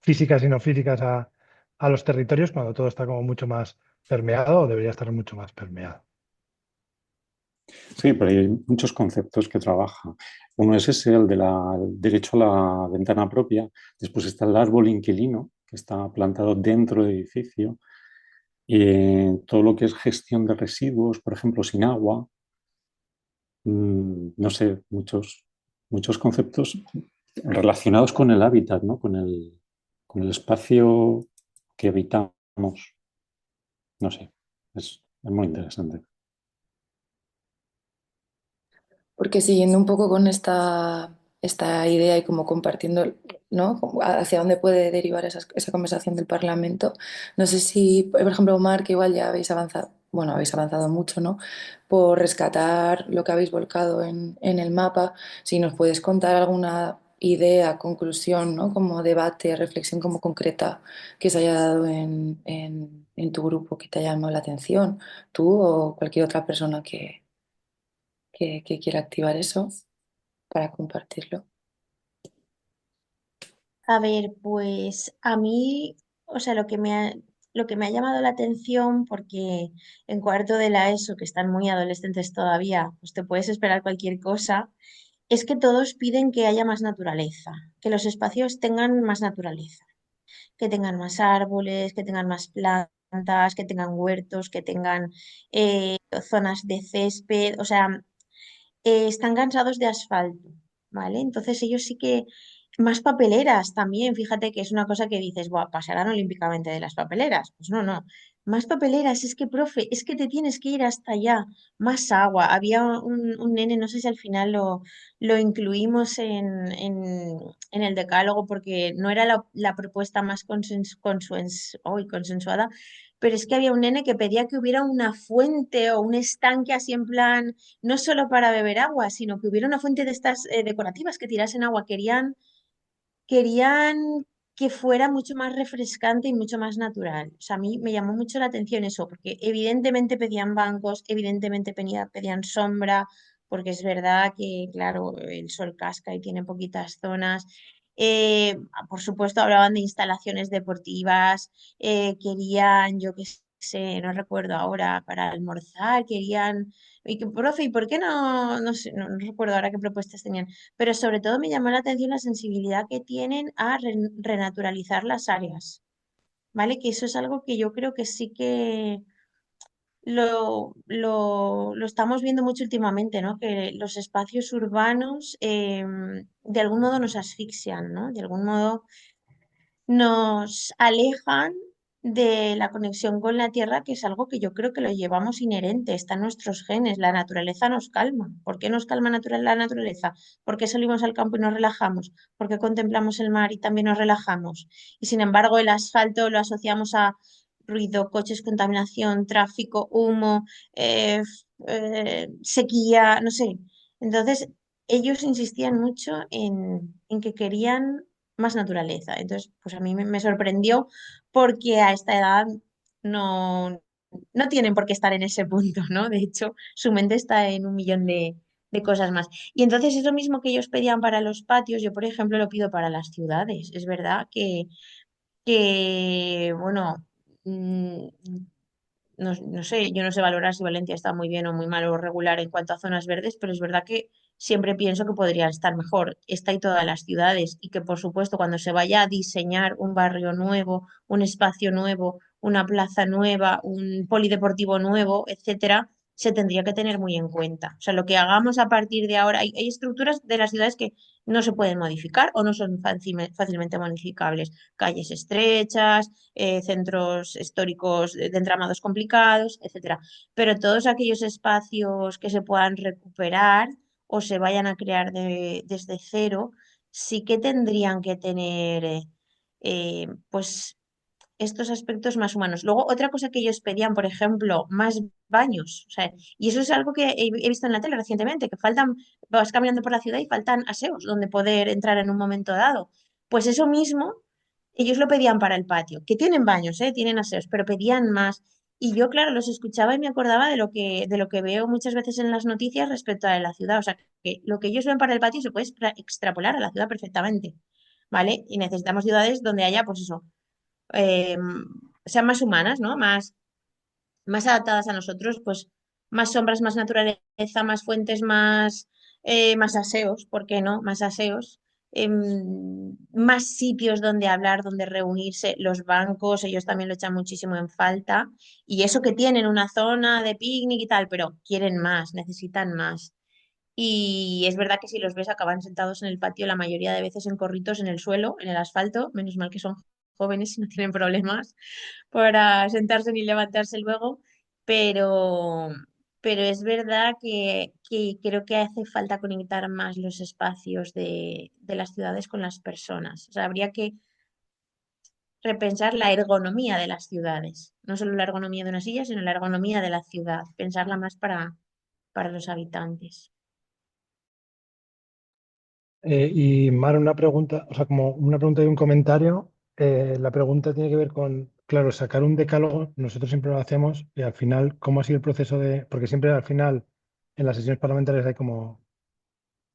Speaker 10: físicas y no físicas a los territorios, cuando todo está como mucho más permeado o debería estar mucho más permeado.
Speaker 2: Sí, pero hay muchos conceptos que trabaja. Uno es ese, el del derecho a la ventana propia. Después está el árbol inquilino, que está plantado dentro del edificio. Y todo lo que es gestión de residuos, por ejemplo, sin agua. No sé, muchos conceptos relacionados con el hábitat, ¿no? Con el espacio que habitamos. No sé, es muy interesante.
Speaker 3: Porque siguiendo un poco con esta idea y como compartiendo, ¿no? Como hacia dónde puede derivar esa conversación del Parlamento, no sé si, por ejemplo, Omar, que igual ya habéis avanzado, bueno, habéis avanzado mucho, ¿no? Por rescatar lo que habéis volcado en el mapa, si nos puedes contar alguna idea, conclusión, ¿no? Como debate, reflexión como concreta que se haya dado en tu grupo que te haya llamado la atención, tú o cualquier otra persona que quiera activar eso para compartirlo.
Speaker 6: A ver, pues a mí, o sea, lo que me ha llamado la atención, porque en cuarto de la ESO, que están muy adolescentes todavía, pues te puedes esperar cualquier cosa, es que todos piden que haya más naturaleza, que los espacios tengan más naturaleza, que tengan más árboles, que tengan más plantas, que tengan huertos, que tengan zonas de césped, o sea, están cansados de asfalto, ¿vale? Entonces ellos sí que más papeleras también, fíjate que es una cosa que dices, Buah, pasarán olímpicamente de las papeleras. Pues no, no, más papeleras, es que, profe, es que te tienes que ir hasta allá, más agua. Había un nene, no sé si al final lo incluimos en el decálogo porque no era la propuesta más consensuada, pero es que había un nene que pedía que hubiera una fuente o un estanque así en plan, no solo para beber agua, sino que hubiera una fuente de estas decorativas que tirasen agua. Querían que fuera mucho más refrescante y mucho más natural. O sea, a mí me llamó mucho la atención eso, porque evidentemente pedían bancos, evidentemente pedían sombra, porque es verdad que, claro, el sol casca y tiene poquitas zonas. Por supuesto, hablaban de instalaciones deportivas, querían, yo qué sé, no recuerdo ahora, para almorzar, querían... Y que, profe, ¿y por qué no sé, no recuerdo ahora qué propuestas tenían? Pero sobre todo me llamó la atención la sensibilidad que tienen a renaturalizar las áreas, ¿vale? Que eso es algo que yo creo que sí que lo estamos viendo mucho últimamente, ¿no? Que los espacios urbanos de algún modo nos asfixian, ¿no? De algún modo nos alejan de la conexión con la tierra, que es algo que yo creo que lo llevamos inherente, está en nuestros genes. La naturaleza nos calma. ¿Por qué nos calma la naturaleza? ¿Por qué salimos al campo y nos relajamos? ¿Por qué contemplamos el mar y también nos relajamos? Y sin embargo, el asfalto lo asociamos a ruido, coches, contaminación, tráfico, humo, sequía, no sé. Entonces, ellos insistían mucho en que querían más naturaleza. Entonces, pues a mí me sorprendió porque a esta edad no, no tienen por qué estar en ese punto, ¿no? De hecho, su mente está en un millón de cosas más. Y entonces eso mismo que ellos pedían para los patios, yo por ejemplo lo pido para las ciudades. Es verdad que bueno, no sé, yo no sé valorar si Valencia está muy bien o muy mal o regular en cuanto a zonas verdes, pero es verdad que siempre pienso que podría estar mejor. Esta y todas las ciudades y que, por supuesto, cuando se vaya a diseñar un barrio nuevo, un espacio nuevo, una plaza nueva, un polideportivo nuevo, etcétera, se tendría que tener muy en cuenta. O sea, lo que hagamos a partir de ahora, hay estructuras de las ciudades que no se pueden modificar o no son fácilmente modificables. Calles estrechas, centros históricos de entramados complicados, etcétera. Pero todos aquellos espacios que se puedan recuperar o se vayan a crear desde cero, sí que tendrían que tener pues estos aspectos más humanos. Luego, otra cosa que ellos pedían, por ejemplo, más baños. O sea, y eso es algo que he visto en la tele recientemente, que faltan, vas caminando por la ciudad y faltan aseos donde poder entrar en un momento dado. Pues eso mismo, ellos lo pedían para el patio, que tienen baños, tienen aseos, pero pedían más. Y yo, claro, los escuchaba y me acordaba de lo que veo muchas veces en las noticias respecto a la ciudad. O sea, que lo que ellos ven para el patio se puede extrapolar a la ciudad perfectamente, ¿vale? Y necesitamos ciudades donde haya, pues eso, eh, sean más humanas, ¿no? Más adaptadas a nosotros, pues más sombras, más naturaleza, más fuentes, más aseos, ¿por qué no? Más aseos, más sitios donde hablar, donde reunirse, los bancos, ellos también lo echan muchísimo en falta, y eso que tienen una zona de picnic y tal, pero quieren más, necesitan más. Y es verdad que si los ves acaban sentados en el patio la mayoría de veces en corritos en el suelo, en el asfalto, menos mal que son jóvenes y no tienen problemas para sentarse ni levantarse luego, pero, pero es verdad que creo que hace falta conectar más los espacios de las ciudades con las personas. O sea, habría que repensar la ergonomía de las ciudades, no solo la ergonomía de una silla, sino la ergonomía de la ciudad, pensarla más para los habitantes.
Speaker 10: Y Mar, una pregunta, o sea, como una pregunta y un comentario. La pregunta tiene que ver con, claro, sacar un decálogo, nosotros siempre lo hacemos y al final, ¿cómo ha sido el proceso de, porque siempre al final en las sesiones parlamentarias hay como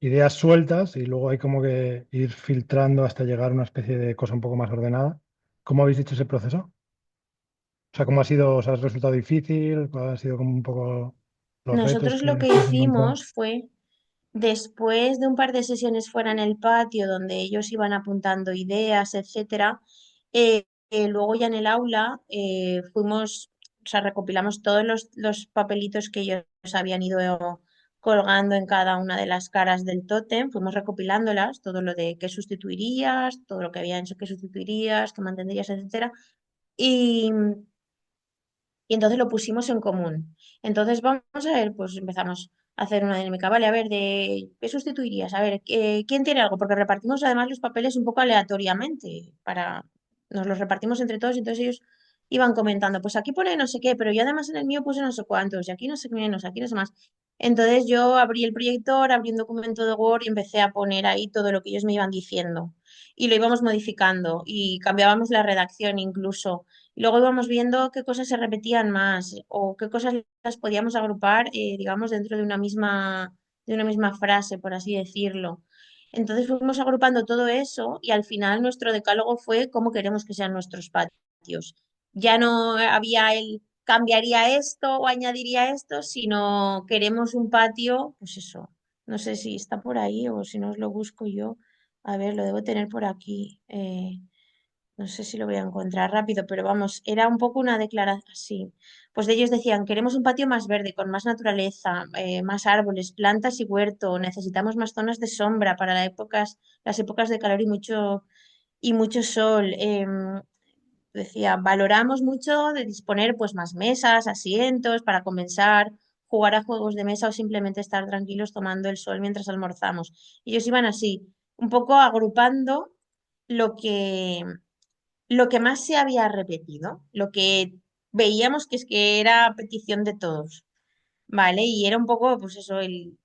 Speaker 10: ideas sueltas y luego hay como que ir filtrando hasta llegar a una especie de cosa un poco más ordenada. ¿Cómo habéis hecho ese proceso? O sea, ¿cómo ha sido, o sea, ¿has resultado difícil? ¿Cuál han sido como un poco los retos
Speaker 6: Nosotros lo
Speaker 10: que
Speaker 6: que
Speaker 10: habéis encontrado?
Speaker 6: hicimos fue, después de un par de sesiones fuera en el patio, donde ellos iban apuntando ideas, etcétera, luego ya en el aula fuimos, o sea, recopilamos todos los papelitos que ellos habían ido colgando en cada una de las caras del tótem, fuimos recopilándolas, todo lo de qué sustituirías, todo lo que habían hecho que sustituirías, qué mantendrías, etcétera. Y y entonces lo pusimos en común. Entonces vamos a ver, pues empezamos a hacer una dinámica, vale, a ver, ¿qué sustituirías? A ver, ¿quién tiene algo? Porque repartimos además los papeles un poco aleatoriamente, nos los repartimos entre todos y entonces ellos iban comentando, pues aquí pone no sé qué, pero yo además en el mío puse no sé cuántos, y aquí no sé menos, aquí no sé más. Entonces yo abrí el proyector, abrí un documento de Word y empecé a poner ahí todo lo que ellos me iban diciendo. Y lo íbamos modificando y cambiábamos la redacción incluso. Y luego íbamos viendo qué cosas se repetían más o qué cosas las podíamos agrupar, digamos, dentro de una misma frase, por así decirlo. Entonces fuimos agrupando todo eso y al final nuestro decálogo fue cómo queremos que sean nuestros patios. Ya no había el cambiaría esto o añadiría esto, sino queremos un patio, pues eso. No sé si está por ahí o si no os lo busco yo. A ver, lo debo tener por aquí. No sé si lo voy a encontrar rápido, pero vamos, era un poco una declaración así. Pues de ellos decían, queremos un patio más verde, con más naturaleza, más árboles, plantas y huerto, necesitamos más zonas de sombra para las épocas de calor y mucho sol. Decía, valoramos mucho de disponer pues más mesas, asientos para comenzar, jugar a juegos de mesa o simplemente estar tranquilos tomando el sol mientras almorzamos. Ellos iban así, un poco agrupando lo que, lo que más se había repetido, lo que veíamos que es que era petición de todos, ¿vale? Y era un poco, pues eso, el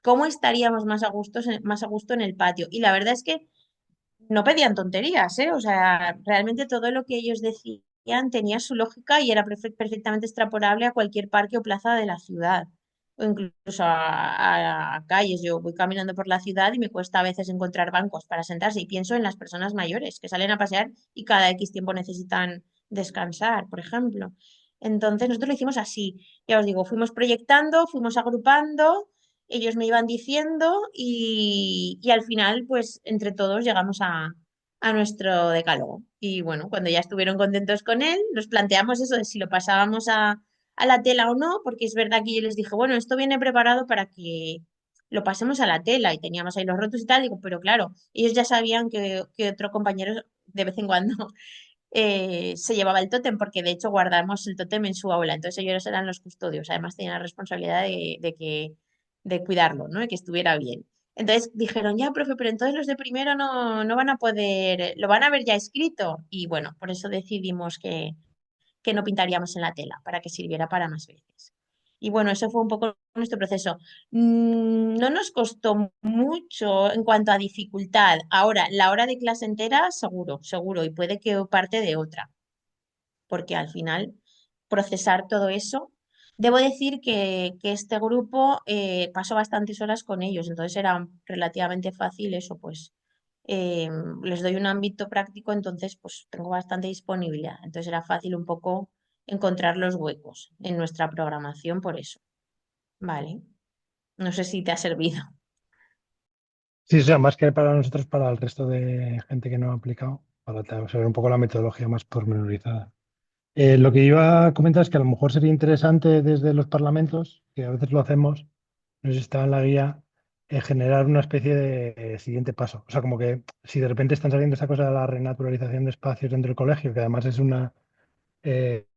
Speaker 6: cómo estaríamos más a gusto en el patio. Y la verdad es que no pedían tonterías, ¿eh? O sea, realmente todo lo que ellos decían tenía su lógica y era perfectamente extrapolable a cualquier parque o plaza de la ciudad, o incluso a calles. Yo voy caminando por la ciudad y me cuesta a veces encontrar bancos para sentarse y pienso en las personas mayores que salen a pasear y cada X tiempo necesitan descansar, por ejemplo. Entonces, nosotros lo hicimos así. Ya os digo, fuimos proyectando, fuimos agrupando, ellos me iban diciendo y al final, pues entre todos llegamos a nuestro decálogo. Y bueno, cuando ya estuvieron contentos con él, nos planteamos eso de si lo pasábamos a la tela o no, porque es verdad que yo les dije, bueno, esto viene preparado para que lo pasemos a la tela y teníamos ahí los rotos y tal, digo, pero claro, ellos ya sabían que otro compañero de vez en cuando se llevaba el tótem, porque de hecho guardamos el tótem en su aula, entonces ellos eran los custodios, además tenían la responsabilidad de cuidarlo, ¿no? De que estuviera bien. Entonces dijeron, ya, profe, pero entonces los de primero no van a poder, lo van a ver ya escrito. Y bueno, por eso decidimos que no pintaríamos en la tela, para que sirviera para más veces. Y bueno, eso fue un poco nuestro proceso. No nos costó mucho en cuanto a dificultad. Ahora, la hora de clase entera, seguro, seguro, y puede que parte de otra, porque al final procesar todo eso. Debo decir que este grupo pasó bastantes horas con ellos, entonces era relativamente fácil eso, pues eh, les doy un ámbito práctico, entonces pues tengo bastante disponibilidad, entonces era fácil un poco encontrar los huecos en nuestra programación por eso. Vale, no sé si te ha servido.
Speaker 10: Sí, o sea, más que para nosotros, para el resto de gente que no ha aplicado, para saber un poco la metodología más pormenorizada. Lo que iba a comentar es que a lo mejor sería interesante desde los parlamentos, que a veces lo hacemos, no sé si está en la guía, generar una especie de siguiente paso. O sea, como que si de repente están saliendo esa cosa de la renaturalización de espacios dentro del colegio, que además es una, eh,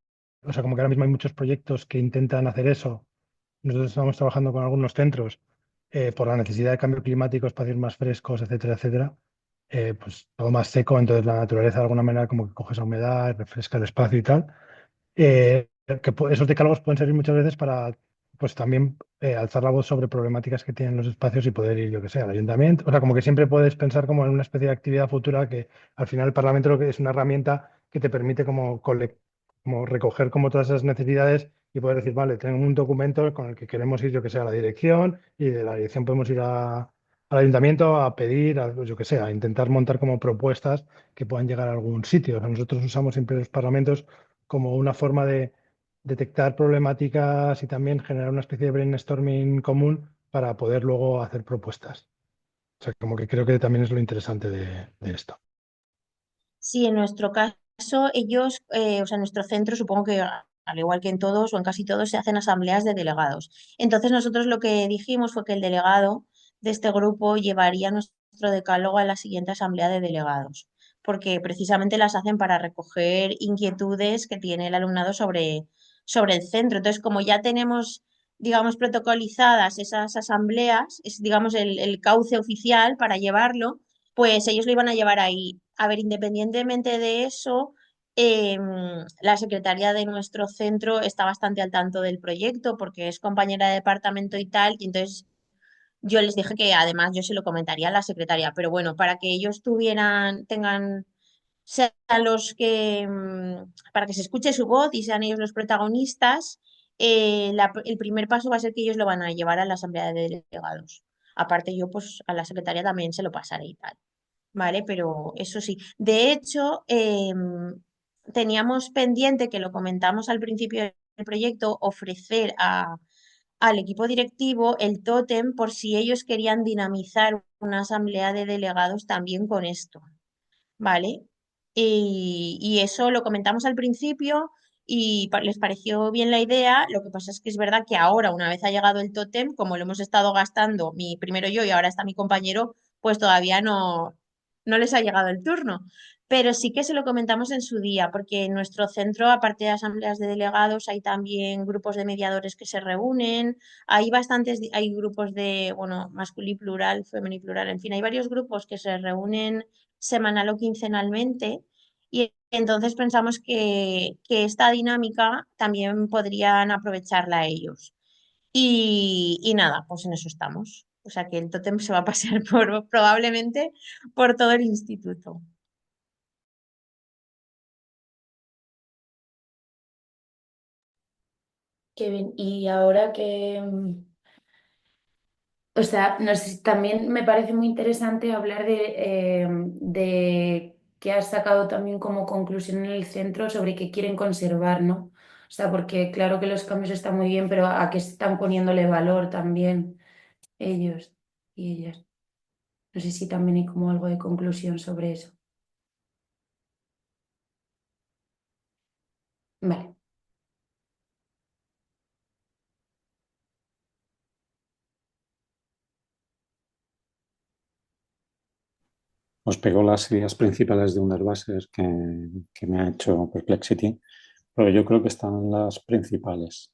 Speaker 10: o sea, como que ahora mismo hay muchos proyectos que intentan hacer eso. Nosotros estamos trabajando con algunos centros por la necesidad de cambio climático, espacios más frescos, etcétera, etcétera. Pues todo más seco, entonces la naturaleza de alguna manera como que coge esa humedad, refresca el espacio y tal. Esos decálogos pueden servir muchas veces para, pues también alzar la voz sobre problemáticas que tienen los espacios y poder ir, yo que sé, al ayuntamiento. O sea, como que siempre puedes pensar como en una especie de actividad futura que al final el Parlamento lo que es una herramienta que te permite como recoger como todas esas necesidades y poder decir, vale, tengo un documento con el que queremos ir, yo que sé, a la dirección y de la dirección podemos ir al ayuntamiento a pedir, yo que sé, a intentar montar como propuestas que puedan llegar a algún sitio. O sea, nosotros usamos siempre los parlamentos como una forma de detectar problemáticas y también generar una especie de brainstorming común para poder luego hacer propuestas. O sea, como que creo que también es lo interesante de esto.
Speaker 6: Sí, en nuestro caso, ellos, o sea, en nuestro centro, supongo que al igual que en todos o en casi todos, se hacen asambleas de delegados. Entonces, nosotros lo que dijimos fue que el delegado de este grupo llevaría nuestro decálogo a la siguiente asamblea de delegados, porque precisamente las hacen para recoger inquietudes que tiene el alumnado sobre el centro. Entonces, como ya tenemos, digamos, protocolizadas esas asambleas, es, digamos, el cauce oficial para llevarlo, pues ellos lo iban a llevar ahí. A ver, independientemente de eso, la secretaria de nuestro centro está bastante al tanto del proyecto porque es compañera de departamento y tal, y entonces yo les dije que además yo se lo comentaría a la secretaria, pero bueno, para que ellos sean los que, para que se escuche su voz y sean ellos los protagonistas, el primer paso va a ser que ellos lo van a llevar a la asamblea de delegados. Aparte yo, pues a la secretaria también se lo pasaré y tal. ¿Vale? Pero eso sí. De hecho, teníamos pendiente, que lo comentamos al principio del proyecto, ofrecer al equipo directivo el tótem por si ellos querían dinamizar una asamblea de delegados también con esto. ¿Vale? Y eso lo comentamos al principio y les pareció bien la idea. Lo que pasa es que es verdad que ahora, una vez ha llegado el tótem, como lo hemos estado gastando primero yo y ahora está mi compañero, pues todavía no les ha llegado el turno. Pero sí que se lo comentamos en su día, porque en nuestro centro, aparte de asambleas de delegados, hay también grupos de mediadores que se reúnen, hay hay grupos de, bueno, masculino y plural, femenino y plural, en fin, hay varios grupos que se reúnen semanal o quincenalmente. Y entonces pensamos que esta dinámica también podrían aprovecharla ellos. Y nada, pues en eso estamos. O sea que el tótem se va a pasear probablemente por todo el instituto.
Speaker 1: Qué bien. Y ahora que, o sea, no sé, también me parece muy interesante hablar de que has sacado también como conclusión en el centro sobre qué quieren conservar, ¿no? O sea, porque claro que los cambios están muy bien, pero a qué están poniéndole valor también ellos y ellas. No sé si también hay como algo de conclusión sobre eso. Vale.
Speaker 2: Os pego las ideas principales de Underbases que me ha hecho Perplexity, pero yo creo que están las principales,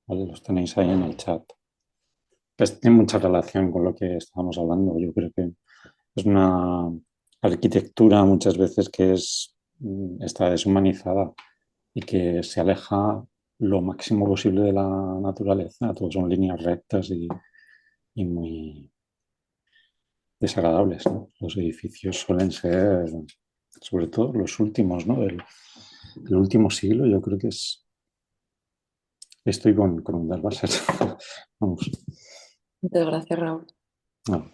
Speaker 2: ¿vale? Los tenéis ahí en el chat. Pues tiene mucha relación con lo que estábamos hablando. Yo creo que es una arquitectura muchas veces que está deshumanizada y que se aleja lo máximo posible de la naturaleza. Todos son líneas rectas y muy desagradables, ¿no? Los edificios suelen ser, sobre todo los últimos, ¿no? Del último siglo, yo creo que estoy con un Darvasers. Vamos.
Speaker 3: Muchas gracias, Raúl.
Speaker 2: No.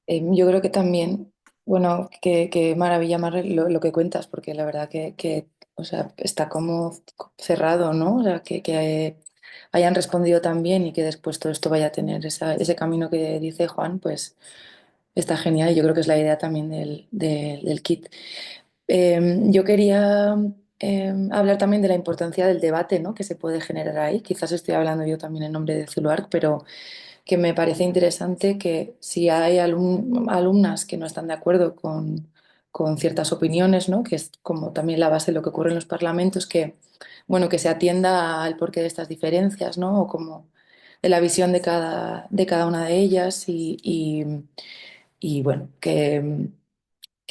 Speaker 3: Yo creo que también, bueno, qué maravilla Mar, lo que cuentas, porque la verdad o sea, está como cerrado, ¿no? O sea, que hayan respondido tan bien y que después todo esto vaya a tener ese camino que dice Juan, pues está genial. Y yo creo que es la idea también del kit. Yo quería hablar también de la importancia del debate, ¿no? Que se puede generar ahí. Quizás estoy hablando yo también en nombre de Zuluark, pero que me parece interesante que si hay alumnas que no están de acuerdo con ciertas opiniones, ¿no? Que es como también la base de lo que ocurre en los parlamentos, que, bueno, que se atienda al porqué de estas diferencias, ¿no? O como de la visión de cada una de ellas y, bueno, que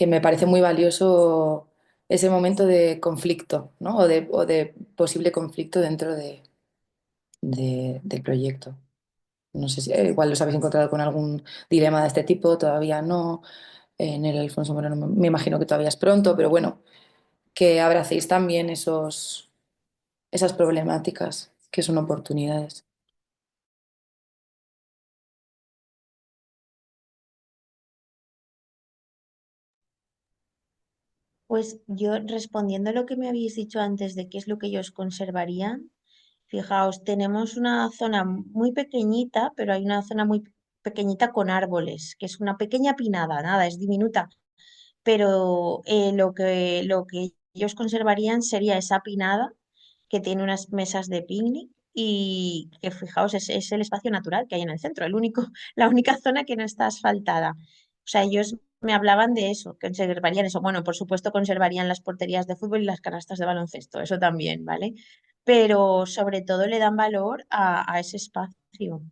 Speaker 3: me parece muy valioso ese momento de conflicto, ¿no? O de posible conflicto dentro del proyecto. No sé si igual os habéis encontrado con algún dilema de este tipo, todavía no. En el Alfonso Moreno me imagino que todavía es pronto, pero bueno, que abracéis también esas problemáticas que son oportunidades.
Speaker 6: Pues yo respondiendo a lo que me habéis dicho antes de qué es lo que ellos conservarían, fijaos, tenemos una zona muy pequeñita, pero hay una zona muy pequeñita con árboles, que es una pequeña pinada, nada, es diminuta, pero lo que ellos conservarían sería esa pinada que tiene unas mesas de picnic y que fijaos, es el espacio natural que hay en el centro, la única zona que no está asfaltada. O sea, ellos me hablaban de eso, que conservarían eso. Bueno, por supuesto conservarían las porterías de fútbol y las canastas de baloncesto, eso también, ¿vale? pero sobre todo le dan valor a ese espacio,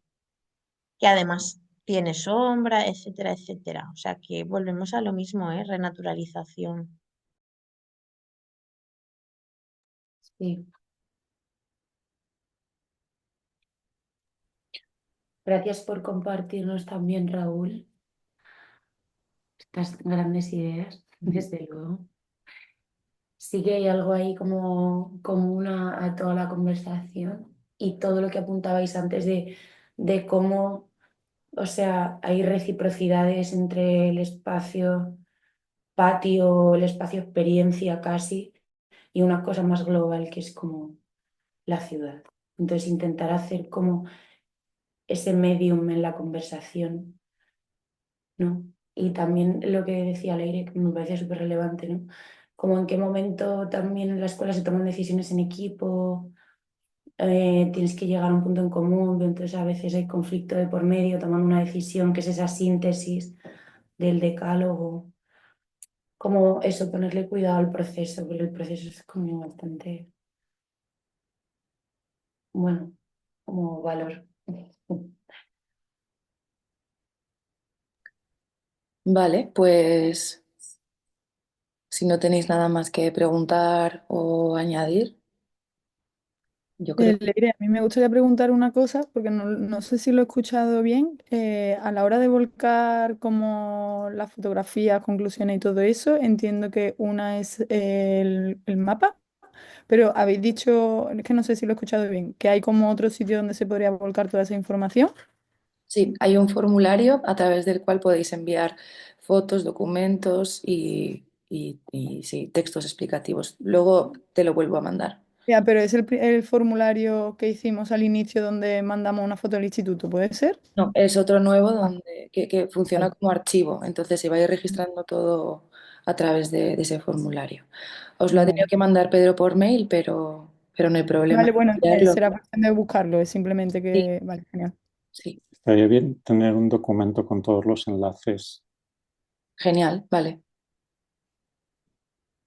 Speaker 6: que además tiene sombra, etcétera, etcétera. O sea que volvemos a lo mismo, ¿eh? Renaturalización.
Speaker 1: Sí. Gracias por compartirnos también, Raúl, estas grandes ideas, desde luego. Sí que hay algo ahí como común a toda la conversación y todo lo que apuntabais antes de cómo, o sea, hay reciprocidades entre el espacio patio, el espacio experiencia casi, y una cosa más global que es como la ciudad. Entonces, intentar hacer como ese medium en la conversación, ¿no? Y también lo que decía Leire, que me parece súper relevante, ¿no? Como en qué momento también en la escuela se toman decisiones en equipo, tienes que llegar a un punto en común, entonces a veces hay conflicto de por medio, tomando una decisión que es esa síntesis del decálogo. Como eso, ponerle cuidado al proceso, porque el proceso es como bastante, bueno, como valor.
Speaker 3: Vale, pues si no tenéis nada más que preguntar o añadir, yo creo que
Speaker 8: Leire, a mí me gustaría preguntar una cosa, porque no sé si lo he escuchado bien. A la hora de volcar como las fotografías, conclusiones y todo eso, entiendo que una es el mapa, pero habéis dicho, es que no sé si lo he escuchado bien, que hay como otro sitio donde se podría volcar toda esa información.
Speaker 3: sí, hay un formulario a través del cual podéis enviar fotos, documentos y sí, textos explicativos. Luego te lo vuelvo a mandar.
Speaker 8: Ya, pero es el formulario que hicimos al inicio donde mandamos una foto al instituto, ¿puede ser?
Speaker 3: No, es otro nuevo
Speaker 8: Ah,
Speaker 3: que funciona
Speaker 8: vale.
Speaker 3: como archivo, entonces se va a ir registrando todo a través de ese formulario. Os lo ha tenido
Speaker 8: Vale.
Speaker 3: que mandar Pedro por mail, pero no hay problema
Speaker 8: Vale,
Speaker 3: en
Speaker 8: bueno,
Speaker 3: enviarlo.
Speaker 8: será cuestión de buscarlo, es simplemente
Speaker 3: Sí,
Speaker 8: que, vale, genial.
Speaker 3: sí,
Speaker 2: Estaría bien tener un documento con todos los enlaces.
Speaker 3: genial, vale.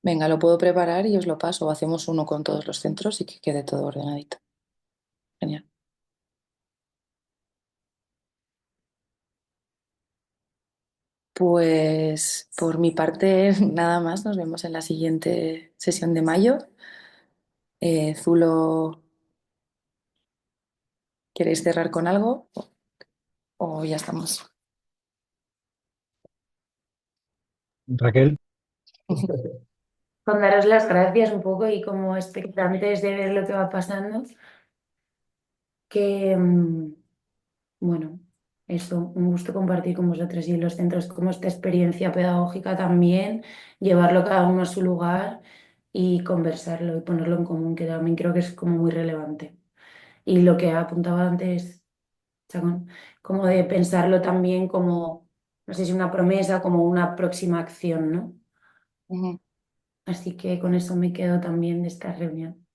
Speaker 3: Venga, lo puedo preparar y os lo paso. O hacemos uno con todos los centros y que quede todo ordenadito. Genial. Pues por mi parte, nada más. Nos vemos en la siguiente sesión de mayo. Zulo, ¿queréis cerrar con algo o ya estamos?
Speaker 10: Raquel,
Speaker 1: Con daros las gracias un poco y como expectantes de ver lo que va pasando, que bueno, eso, un gusto compartir con vosotros y los centros como esta experiencia pedagógica también, llevarlo cada uno a su lugar y conversarlo y ponerlo en común, que también creo que es como muy relevante. Y lo que apuntaba antes, Chacón, como de pensarlo también como, no sé si una promesa, como una próxima acción, ¿no?
Speaker 3: Ujú.
Speaker 1: Así que con eso me quedo también de esta reunión.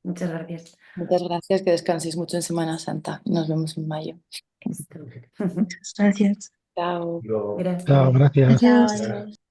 Speaker 1: Muchas gracias.
Speaker 3: Muchas gracias, que descanséis mucho en Semana Santa. Nos vemos en mayo.
Speaker 1: Listo.
Speaker 9: Gracias.
Speaker 3: Chao.
Speaker 5: Lo-
Speaker 10: chao,
Speaker 1: Gracias.
Speaker 10: gracias.
Speaker 6: Chao,
Speaker 9: Adiós.
Speaker 6: adiós.